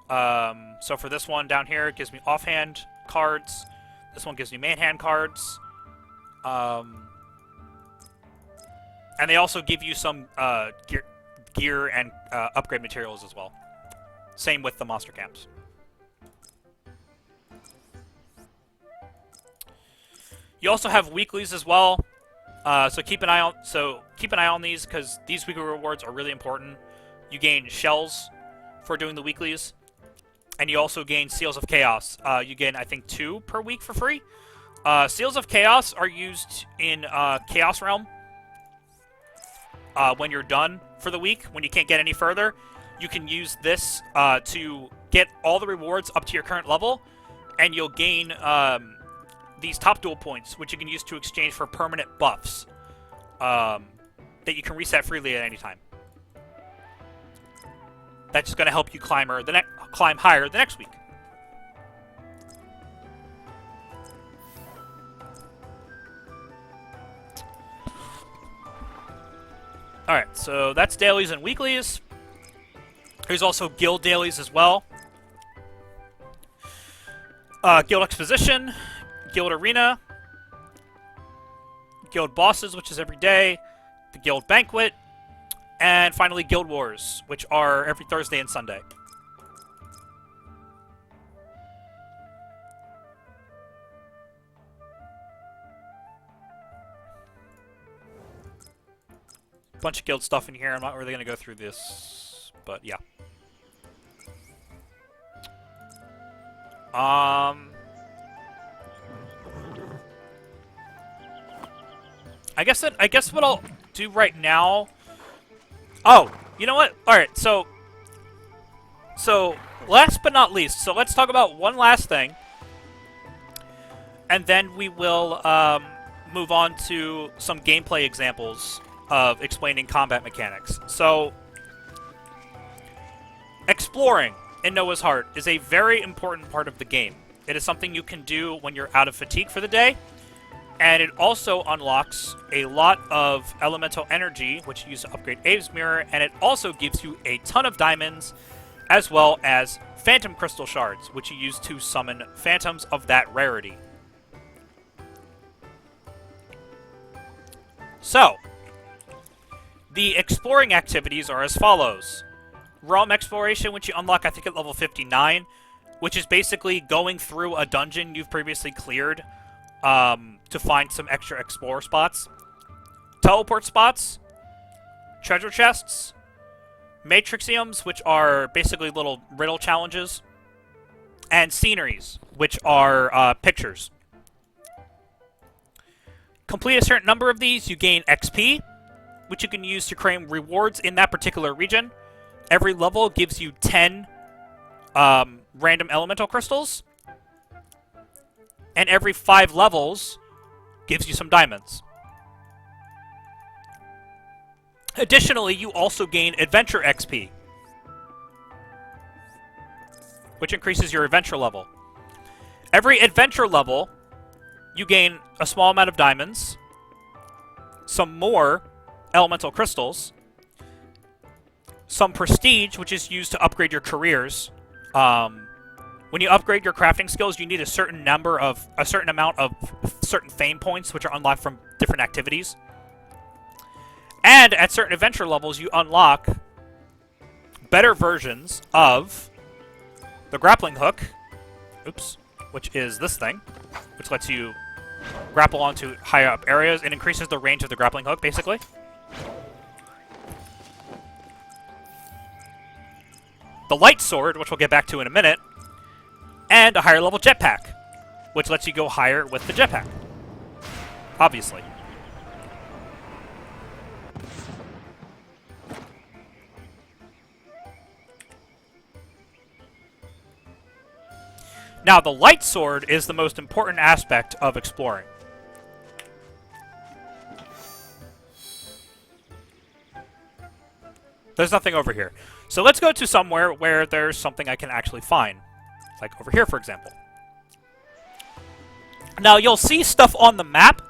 So for this one down here, it gives me offhand cards. This one gives me main hand cards. And they also give you some gear and upgrade materials as well. Same with the monster camps. You also have weeklies as well. So keep an eye on these, because these weekly rewards are really important. You gain shells for doing the weeklies, and you also gain Seals of Chaos. You gain, I think, 2 per week for free. Seals of Chaos are used in Chaos Realm. When you're done for the week, when you can't get any further, you can use this to get all the rewards up to your current level, and you'll gain these top duel points, which you can use to exchange for permanent buffs that you can reset freely at any time. That's just going to help you climb higher the next week. Alright, so that's dailies and weeklies. There's also guild dailies as well. Guild Exposition, Guild Arena, Guild Bosses, which is every day, the Guild Banquet, and finally Guild Wars, which are every Thursday and Sunday. Bunch of guild stuff in here. I'm not really going to go through this, but yeah. I guess what I'll do right now. Oh, you know what? All right, so last but not least, so let's talk about one last thing, and then we will move on to some gameplay examples of explaining combat mechanics. So, exploring in Noah's Heart is a very important part of the game. It is something you can do when you're out of fatigue for the day, and it also unlocks a lot of elemental energy, which you use to upgrade Abe's Mirror, and it also gives you a ton of diamonds, as well as Phantom Crystal Shards, which you use to summon phantoms of that rarity. So, the exploring activities are as follows. Realm Exploration, which you unlock, I think, at level 59, which is basically going through a dungeon you've previously cleared to find some extra explore spots. Teleport spots, treasure chests, Matrixiums, which are basically little riddle challenges, and sceneries, which are pictures. Complete a certain number of these, you gain XP, which you can use to claim rewards in that particular region. Every level gives you 10 random elemental crystals, and every 5 levels gives you some diamonds. Additionally, you also gain Adventure XP, which increases your Adventure level. Every Adventure level, you gain a small amount of diamonds, some more elemental crystals, some prestige, which is used to upgrade your careers. When you upgrade your crafting skills, you need a certain amount of certain fame points, which are unlocked from different activities. And at certain adventure levels, you unlock better versions of the grappling hook, which is this thing, which lets you grapple onto higher up areas. It increases the range of the grappling hook, basically. The light sword, which we'll get back to in a minute, and a higher level jetpack, which lets you go higher with the jetpack, obviously. Now, the light sword is the most important aspect of exploring. There's nothing over here. So let's go to somewhere where there's something I can actually find. Like over here, for example. Now, you'll see stuff on the map,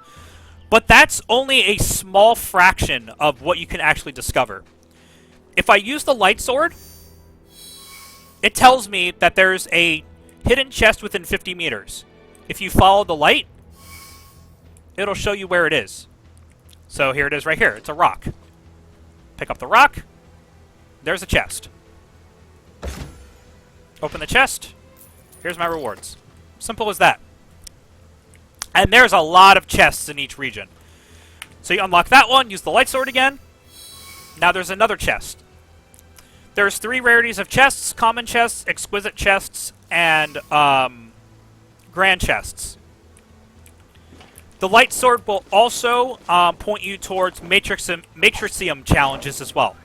but that's only a small fraction of what you can actually discover. If I use the light sword, it tells me that there's a hidden chest within 50 meters. If you follow the light, it'll show you where it is. So here it is right here. It's a rock. Pick up the rock. There's a chest. Open the chest. Here's my rewards. Simple as that. And there's a lot of chests in each region. So you unlock that one, use the light sword again. Now there's another chest. There's 3 rarities of chests: common chests, exquisite chests, and grand chests. The light sword will also point you towards Matrixium challenges as well.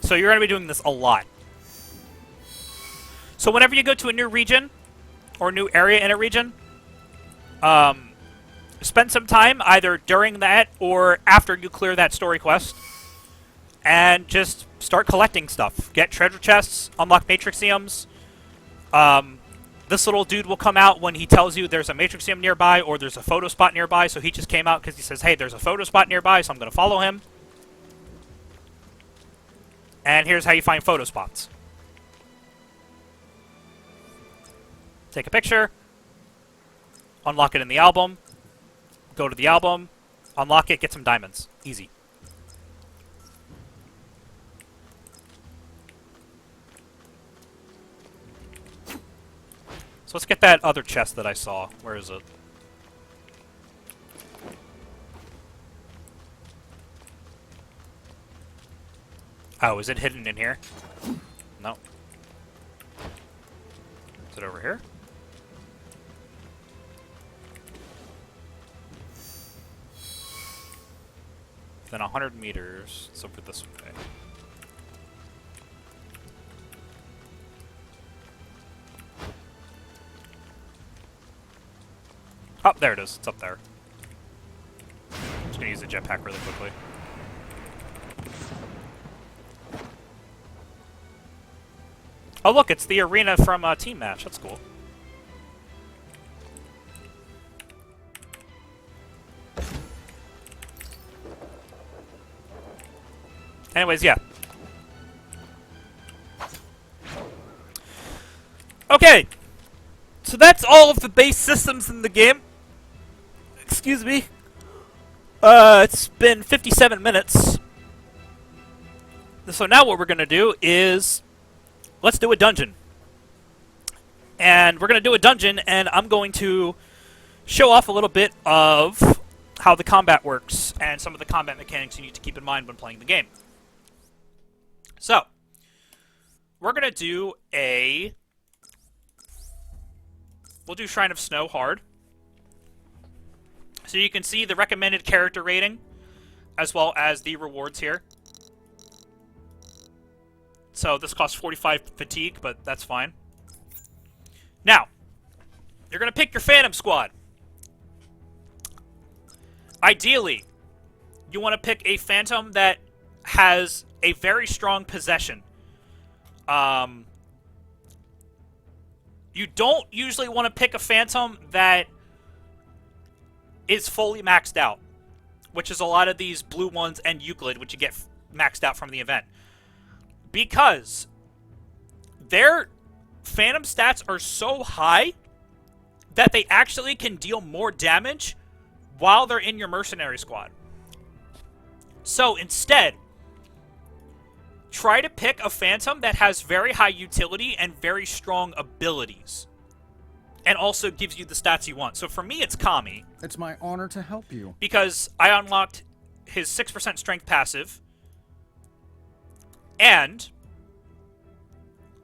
So you're going to be doing this a lot. So whenever you go to a new region, or new area in a region, spend some time either during that or after you clear that story quest, and just start collecting stuff. Get treasure chests, unlock Matrixiums. This little dude will come out when he tells you there's a Matrixium nearby or there's a photo spot nearby, so he just came out because he says, hey, there's a photo spot nearby, so I'm going to follow him. And here's how you find photo spots. Take a picture, unlock it in the album, go to the album, unlock it, get some diamonds. Easy. So let's get that other chest that I saw. Where is it? Oh, is it hidden in here? No. Is it over here? Then 100 meters. It's over this way. Oh, there it is. It's up there. I'm just gonna use the jetpack really quickly. Oh, look, it's the arena from Team Match. That's cool. Anyways, yeah. Okay. So that's all of the base systems in the game. Excuse me. It's been 57 minutes. So now what we're going to do is... let's do a dungeon. And we're going to do a dungeon, and I'm going to show off a little bit of how the combat works and some of the combat mechanics you need to keep in mind when playing the game. So, we're going to do a... we'll do Shrine of Snow hard. So you can see the recommended character rating, as well as the rewards here. So this costs 45 fatigue, but that's fine. Now, you're going to pick your Phantom Squad. Ideally, you want to pick a Phantom that has a very strong possession. You don't usually want to pick a Phantom that is fully maxed out, which is a lot of these blue ones and Euclid, which you get maxed out from the event. Because their Phantom stats are so high that they actually can deal more damage while they're in your mercenary squad. So instead, try to pick a Phantom that has very high utility and very strong abilities. And also gives you the stats you want. So for me, it's Kami. It's my honor to help you. Because I unlocked his 6% strength passive. And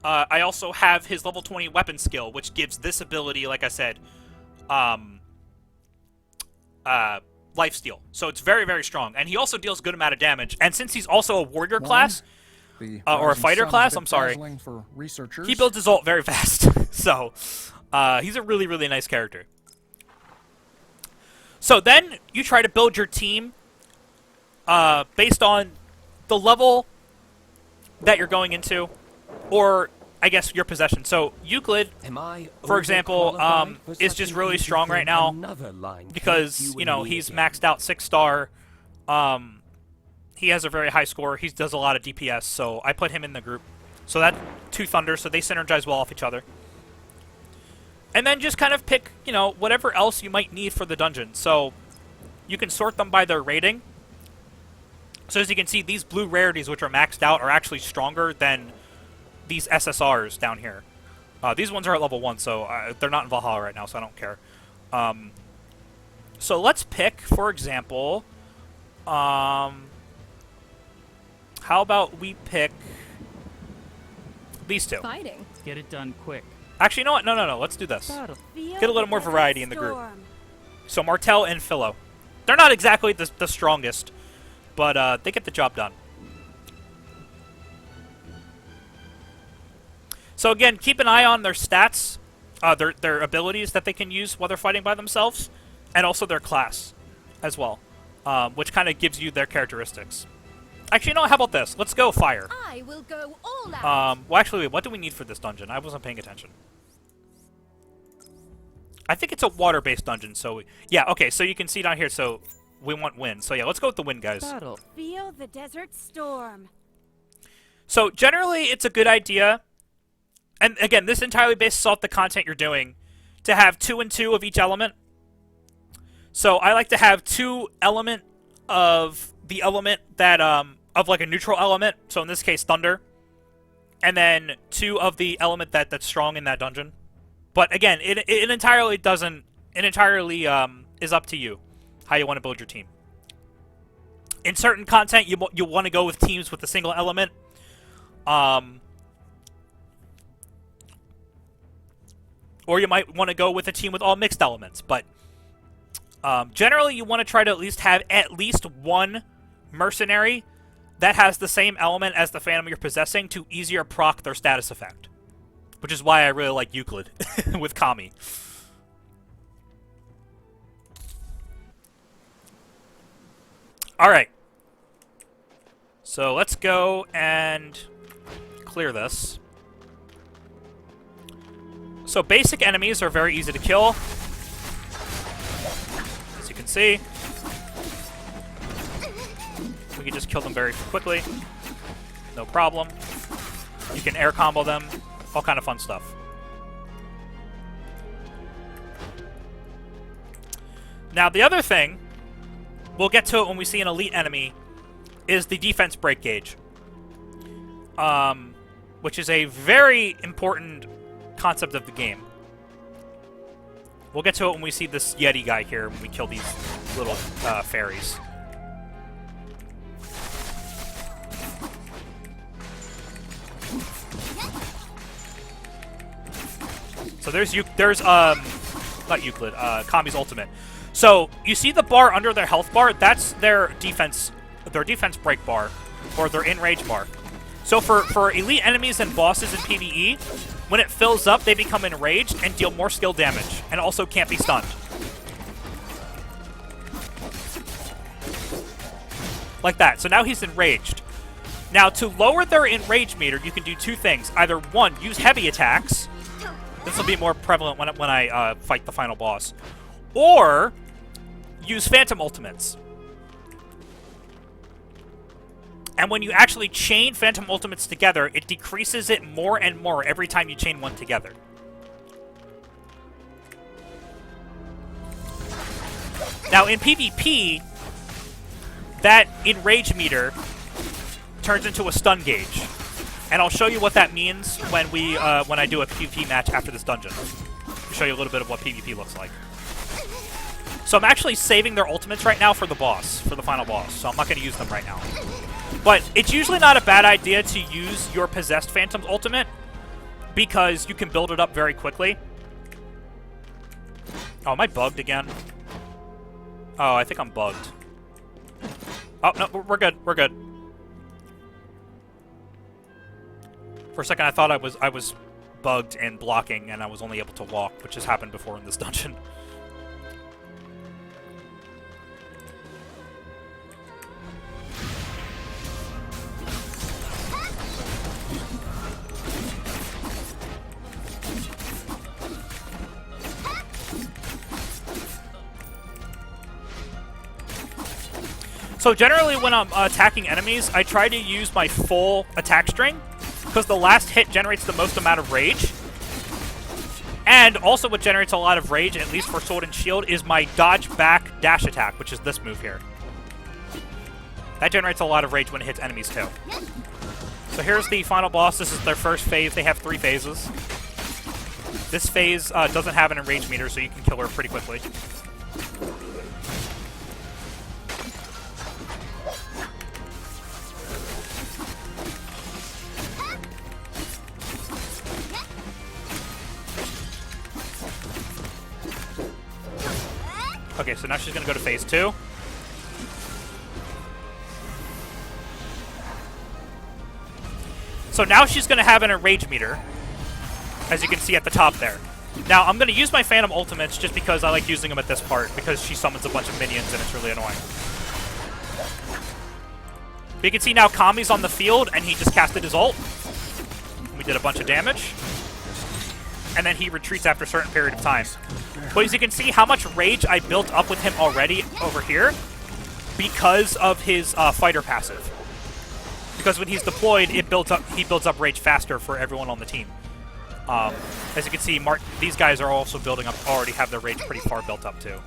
I also have his level 20 weapon skill, which gives this ability, like I said, lifesteal. So it's very, very strong. And he also deals a good amount of damage. And since he's also a warrior class, or a fighter class, I'm sorry, for researchers. he builds his ult very fast. So he's a really, really nice character. So then you try to build your team based on the level that you're going into, or I guess your possession. So Euclid, for example, is just really strong right now because, you know, he's maxed out 6-star he has a very high score. He does a lot of DPS, so I put him in the group. So that 2 Thunder, so they synergize well off each other. And then just kind of pick, you know, whatever else you might need for the dungeon. So you can sort them by their rating. So as you can see, these blue rarities, which are maxed out, are actually stronger than these SSRs down here. These ones are at level 1, so they're not in Valhalla right now, so I don't care. So let's pick, for example, how about we pick these 2? Fighting. Get it done quick. Actually, you know what? No. Let's do this. Get a little more variety in the group. So Martel and Philo. They're not exactly the strongest, but they get the job done. So again, keep an eye on their stats, their abilities that they can use while they're fighting by themselves, and also their class as well, which kind of gives you their characteristics. Actually, you know what? How about this? Let's go fire. I will go all out. Well, actually, wait, what do we need for this dungeon? I wasn't paying attention. I think it's a water-based dungeon, so... Yeah, okay, so you can see down here, so we want wind. So yeah, let's go with the wind, guys. Battle. Feel the desert storm. So generally, it's a good idea, and again, this entirely bases off the content you're doing, to have 2 and 2 of each element. So I like to have 2 element of the element that, of like a neutral element, so in this case, thunder, and then 2 of the element that's strong in that dungeon. But again, it entirely doesn't, it entirely is up to you how you want to build your team. In certain content, you want to go with teams with a single element. Or you might want to go with a team with all mixed elements, but generally you want to try to at least have at least 1 mercenary that has the same element as the Phantom you're possessing to easier proc their status effect. Which is why I really like Euclid with Kami. Alright. So let's go and clear this. So basic enemies are very easy to kill. As you can see. We can just kill them very quickly. No problem. You can air combo them. All kind of fun stuff. Now, the other thing, we'll get to it when we see an elite enemy, is the defense break gauge. Which is a very important concept of the game. We'll get to it when we see this Yeti guy here, when we kill these little fairies. So there's not Euclid, Kami's ultimate. So you see the bar under their health bar? That's their defense break bar, or their enrage bar. So for elite enemies and bosses in PvE, when it fills up, they become enraged and deal more skill damage, and also can't be stunned. Like that. So now he's enraged. Now to lower their enrage meter, you can do 2 things. Either 1, use heavy attacks. This will be more prevalent when I fight the final boss. Or use Phantom Ultimates. And when you actually chain Phantom Ultimates together, it decreases it more and more every time you chain one together. Now in PvP, that enrage meter turns into a stun gauge. And I'll show you what that means when I do a PvP match after this dungeon. I'll show you a little bit of what PvP looks like. So I'm actually saving their ultimates right now for the boss, for the final boss. So I'm not going to use them right now. But it's usually not a bad idea to use your possessed Phantom's ultimate, because you can build it up very quickly. Oh, am I bugged again? Oh, I think I'm bugged. Oh, no, we're good. We're good. For a second, I thought I was bugged and blocking, and I was only able to walk, which has happened before in this dungeon. So generally when I'm attacking enemies, I try to use my full attack string, because the last hit generates the most amount of rage. And also what generates a lot of rage, at least for Sword and Shield, is my dodge back dash attack, which is this move here. That generates a lot of rage when it hits enemies too. So here's the final boss. This is their first phase. They have 3 phases. This phase doesn't have an enrage meter, so you can kill her pretty quickly. Okay, so now she's going to go to phase 2. So now she's going to have an enrage meter, as you can see at the top there. Now, I'm going to use my Phantom Ultimates just because I like using them at this part, because she summons a bunch of minions and it's really annoying. But you can see now Kami's on the field, and he just casted his ult. We did a bunch of damage. And then he retreats after a certain period of time. But as you can see how much rage I built up with him already over here because of his fighter passive. Because when he's deployed, he builds up rage faster for everyone on the team. As you can see, these guys are also already have their rage pretty far built up too.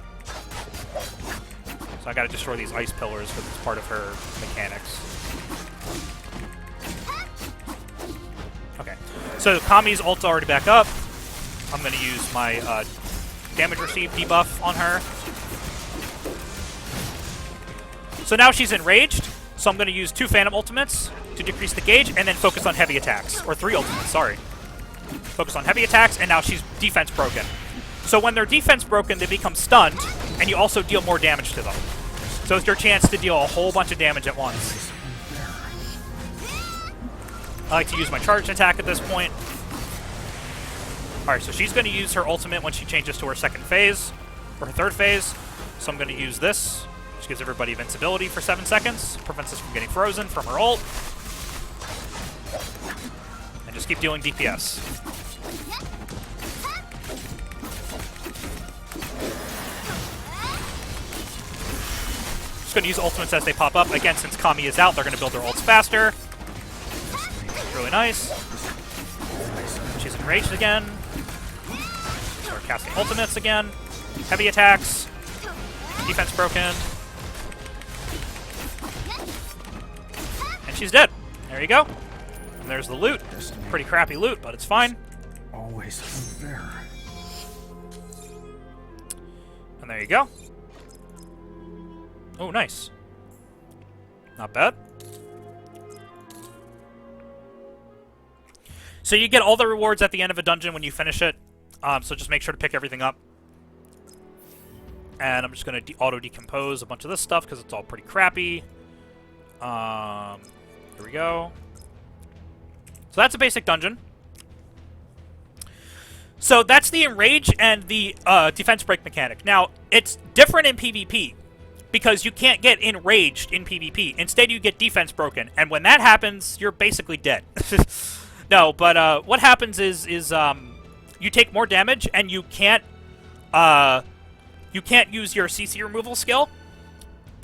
So I gotta destroy these ice pillars because it's part of her mechanics. Okay, so Kami's ult's already back up. I'm gonna use my damage received debuff on her. So now she's enraged, so I'm gonna use 2 Phantom Ultimates to decrease the gauge and then focus on heavy attacks. Or 3 ultimates, sorry. Focus on heavy attacks, and now she's defense broken. So when they're defense broken, they become stunned, and you also deal more damage to them. So it's your chance to deal a whole bunch of damage at once. I like to use my charged attack at this point. Alright, so she's going to use her ultimate when she changes to her second phase, or her third phase. So I'm going to use this, which gives everybody invincibility for 7 seconds, prevents us from getting frozen from her ult. And just keep dealing DPS. Just going to use ultimates as they pop up. Again, since Kami is out, they're going to build their ults faster. Really nice. She's enraged again. Start casting ultimates again. Heavy attacks. Defense broken. And she's dead. There you go. And there's the loot. Pretty crappy loot, but it's fine. Always unfair. And there you go. Oh, nice. Not bad. So you get all the rewards at the end of a dungeon when you finish it. So just make sure to pick everything up. And I'm just going to auto-decompose a bunch of this stuff because it's all pretty crappy. Here we go. So that's a basic dungeon. So that's the enrage and the defense break mechanic. Now, it's different in PvP because you can't get enraged in PvP. Instead, you get defense broken. And when that happens, you're basically dead. No, but what happens is you take more damage and you can't use your CC removal skill,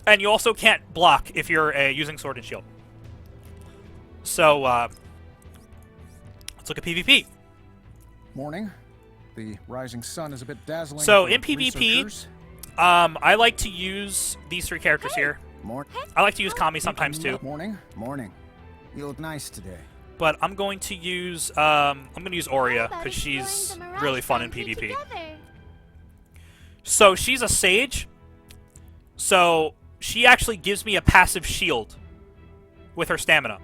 and you also can't block if you're using Sword and Shield. So let's look at PvP. Morning. The rising sun is a bit dazzling. So for in PvP, researchers. I like to use these 3 characters here. I like to use Kami sometimes too. Morning. You look nice today. But I'm going to use Aurea because she's really fun in PvP. So she's a sage. So she actually gives me a passive shield with her stamina.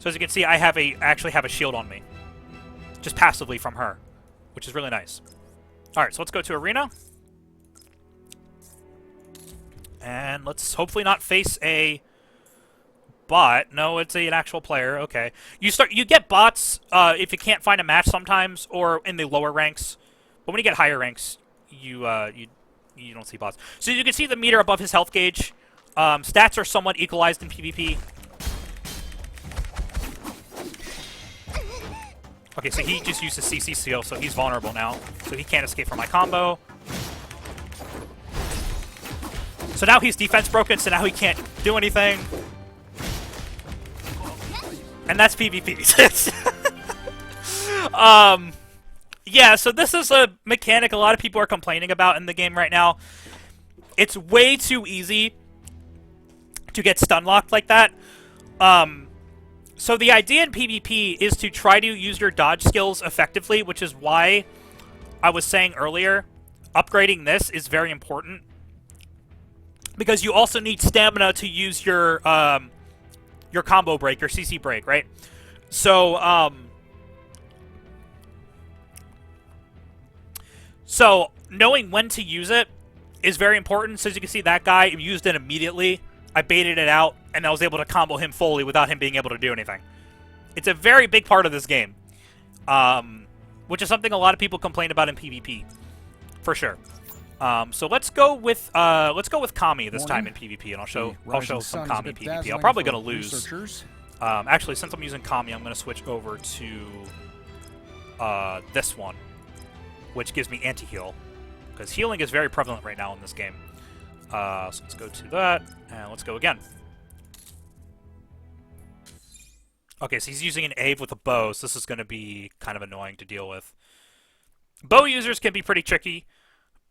So as you can see, I actually have a shield on me, just passively from her, which is really nice. All right, so let's go to arena, and let's hopefully not face a bot. No, it's an actual player. Okay, you get bots if you can't find a match sometimes, or in the lower ranks. But when you get higher ranks, you don't see bots. So you can see the meter above his health gauge. Stats are somewhat equalized in PvP. Okay, so he just used his CC seal, so he's vulnerable now. So he can't escape from my combo. So now he's defense broken, so now he can't do anything. And that's PvP. Yeah, so this is a mechanic a lot of people are complaining about in the game right now. It's way too easy to get stun locked like that. So the idea in PvP is to try to use your dodge skills effectively, which is why I was saying earlier, upgrading this is very important. Because you also need stamina to use your combo break, your CC break, right? So, so knowing when to use it is very important. So as you can see, that guy used it immediately. I baited it out, and I was able to combo him fully without him being able to do anything. It's a very big part of this game, which is something a lot of people complain about in PvP, for sure. So let's go with Kami this time in PvP, and I'll show some Kami PvP. I'm probably gonna lose. Actually, since I'm using Kami, I'm gonna switch over to this one, which gives me anti-heal, because healing is very prevalent right now in this game. So let's go to that, and let's go again. Okay, so he's using an Ave with a bow, so this is going to be kind of annoying to deal with. Bow users can be pretty tricky,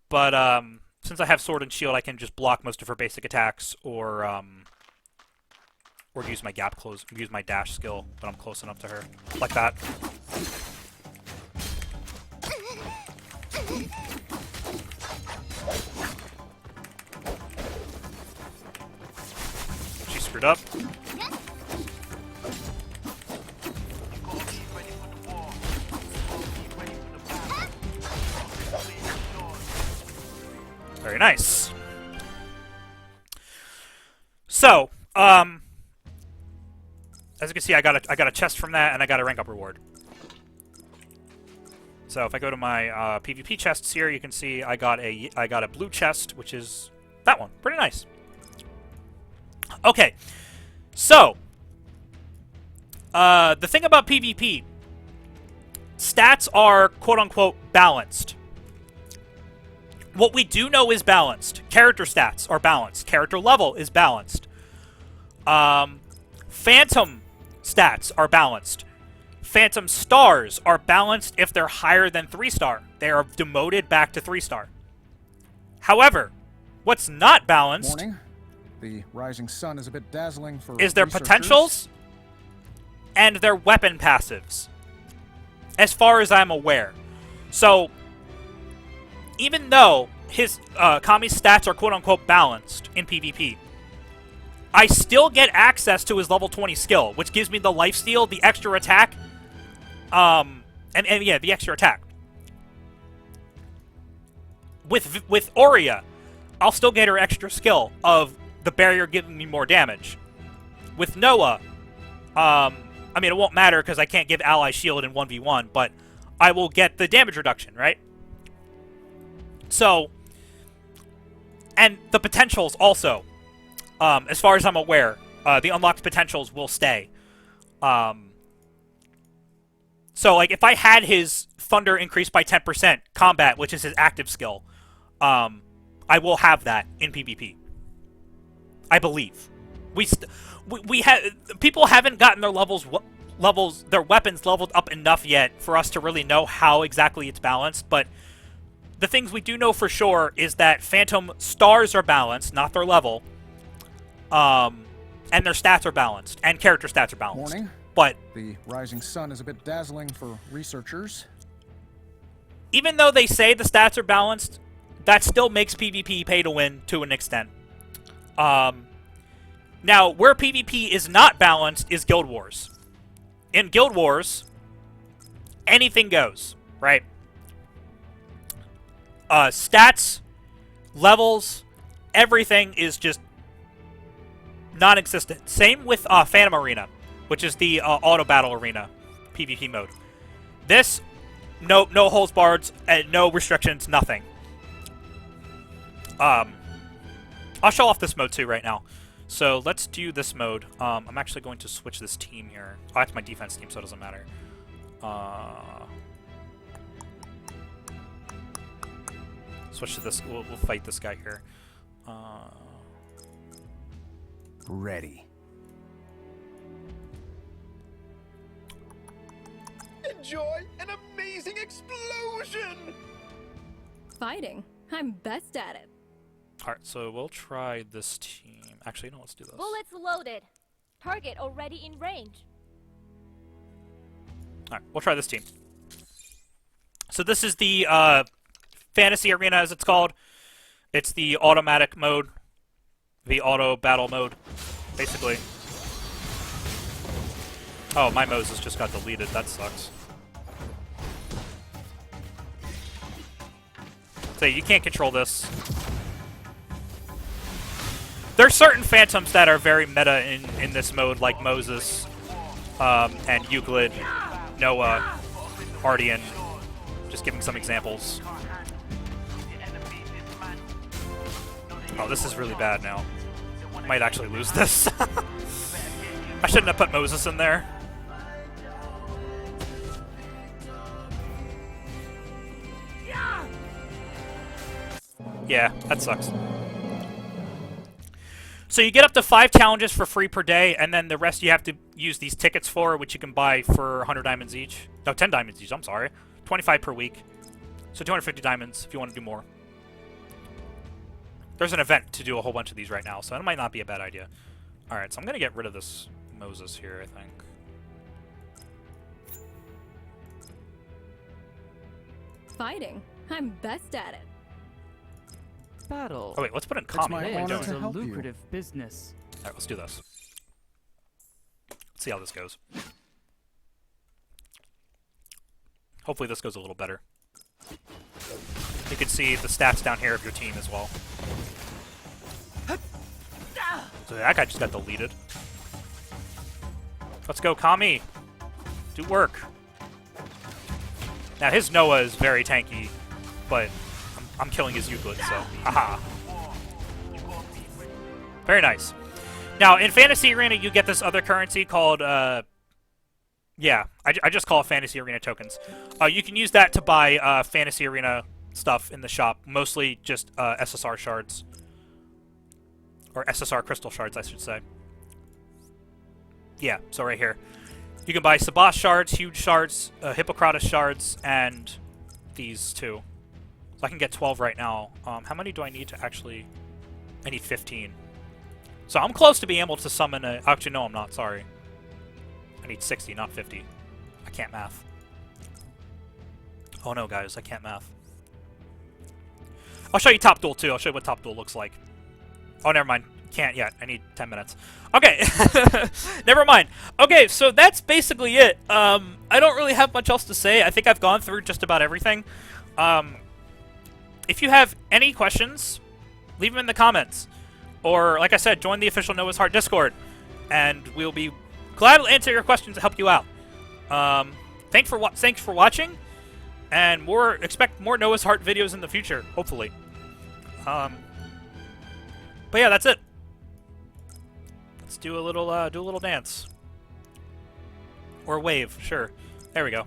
but since I have sword and shield, I can just block most of her basic attacks, or use my use my dash skill when I'm close enough to her, like that. She screwed up. Very nice. So, as you can see, I got a chest from that, and I got a rank up reward. So if I go to my PvP chests here, you can see I got a blue chest, which is that one. Pretty nice. Okay, so the thing about PvP, stats are quote-unquote balanced. What we do know is balanced. Character stats are balanced. Character level is balanced. Phantom stats are balanced. Phantom stars are balanced if they're higher than 3-star. They are demoted back to 3-star. However, what's not balanced The rising sun is a bit dazzling for is their potentials and their weapon passives, as far as I'm aware. So, even though his Kami's stats are quote-unquote balanced in PvP, I still get access to his level 20 skill, which gives me the lifesteal, the extra attack, and yeah, the extra attack. With Aurea, I'll still get her extra skill of the barrier giving me more damage. With Noah, I mean, it won't matter because I can't give ally shield in 1v1, but I will get the damage reduction, right? So, and the potentials also, as far as I'm aware, the unlocked potentials will stay. So, like, if I had his Thunder increased by 10% combat, which is his active skill, I will have that in PvP. I believe. People haven't gotten their their weapons leveled up enough yet for us to really know how exactly it's balanced, but the things we do know for sure is that Phantom stars are balanced, not their level, and their stats are balanced, and character stats are balanced. Warning. But The rising sun is a bit dazzling for researchers. even though they say the stats are balanced, that still makes PvP pay to win to an extent. Now, where PvP is not balanced is Guild Wars. In Guild Wars, anything goes, right? Stats, levels, everything is just non-existent. Same with Phantom Arena, which is the auto battle arena PvP mode. This, no holds barred, no restrictions, nothing. I'll show off this mode too right now. So let's do this mode. I'm actually going to switch this team here. Oh, that's my defense team, so it doesn't matter. Switch to this. We'll fight this guy here. Ready. Enjoy an amazing explosion! Fighting. I'm best at it. Alright, so we'll try this team. Actually, no, let's do this. Bullets loaded. Target already in range. Alright, we'll try this team. So this is the Fantasy Arena, as it's called. It's the automatic mode. The auto battle mode, basically. Oh, my Moses just got deleted. That sucks. So you can't control this. There's certain phantoms that are very meta in this mode, like Moses, and Euclid, Noah, Ardian. Just giving some examples. Oh, this is really bad now. Might actually lose this. I shouldn't have put Moses in there. Yeah, that sucks. So you get up to 5 challenges for free per day, and then the rest you have to use these tickets for, which you can buy for 100 diamonds each. No, 10 diamonds each, I'm sorry. 25 per week. So 250 diamonds if you want to do more. There's an event to do a whole bunch of these right now, so it might not be a bad idea. Alright, so I'm going to get rid of this Moses here, I think. Fighting. I'm best at it. Battle. Oh wait, let's put in It's Kami. my What are we honor doing? to a help you. lucrative business. Alright, let's do this. Let's see how this goes. Hopefully this goes a little better. You can see the stats down here of your team as well. So that guy just got deleted. Let's go, Kami! Do work! Now his Noah is very tanky, but I'm killing his Euclid, so haha. Very nice. Now, in Fantasy Arena, you get this other currency called, yeah, I just call it Fantasy Arena tokens. You can use that to buy Fantasy Arena stuff in the shop, mostly just SSR shards. Or SSR crystal shards, I should say. Yeah, so right here. You can buy Sabas shards, huge shards, Hippocrates shards, and these two. So I can get 12 right now. How many do I need to actually... I need 15. So I'm close to being able to summon a... Actually, no, I'm not. Sorry. I need 60, not 50. I can't math. Oh no, guys. I can't math. I'll show you Top Duel, too. I'll show you what Top Duel looks like. Oh, never mind. Can't yet. I need 10 minutes. Okay. Never mind. Okay, so that's basically it. I don't really have much else to say. I think I've gone through just about everything. If you have any questions, leave them in the comments. Or, like I said, join the official Noah's Heart Discord, and we'll be glad to answer your questions and help you out. Thanks for watching, and expect more Noah's Heart videos in the future, hopefully. But yeah, that's it. Let's do a little dance, or a wave. Sure, there we go.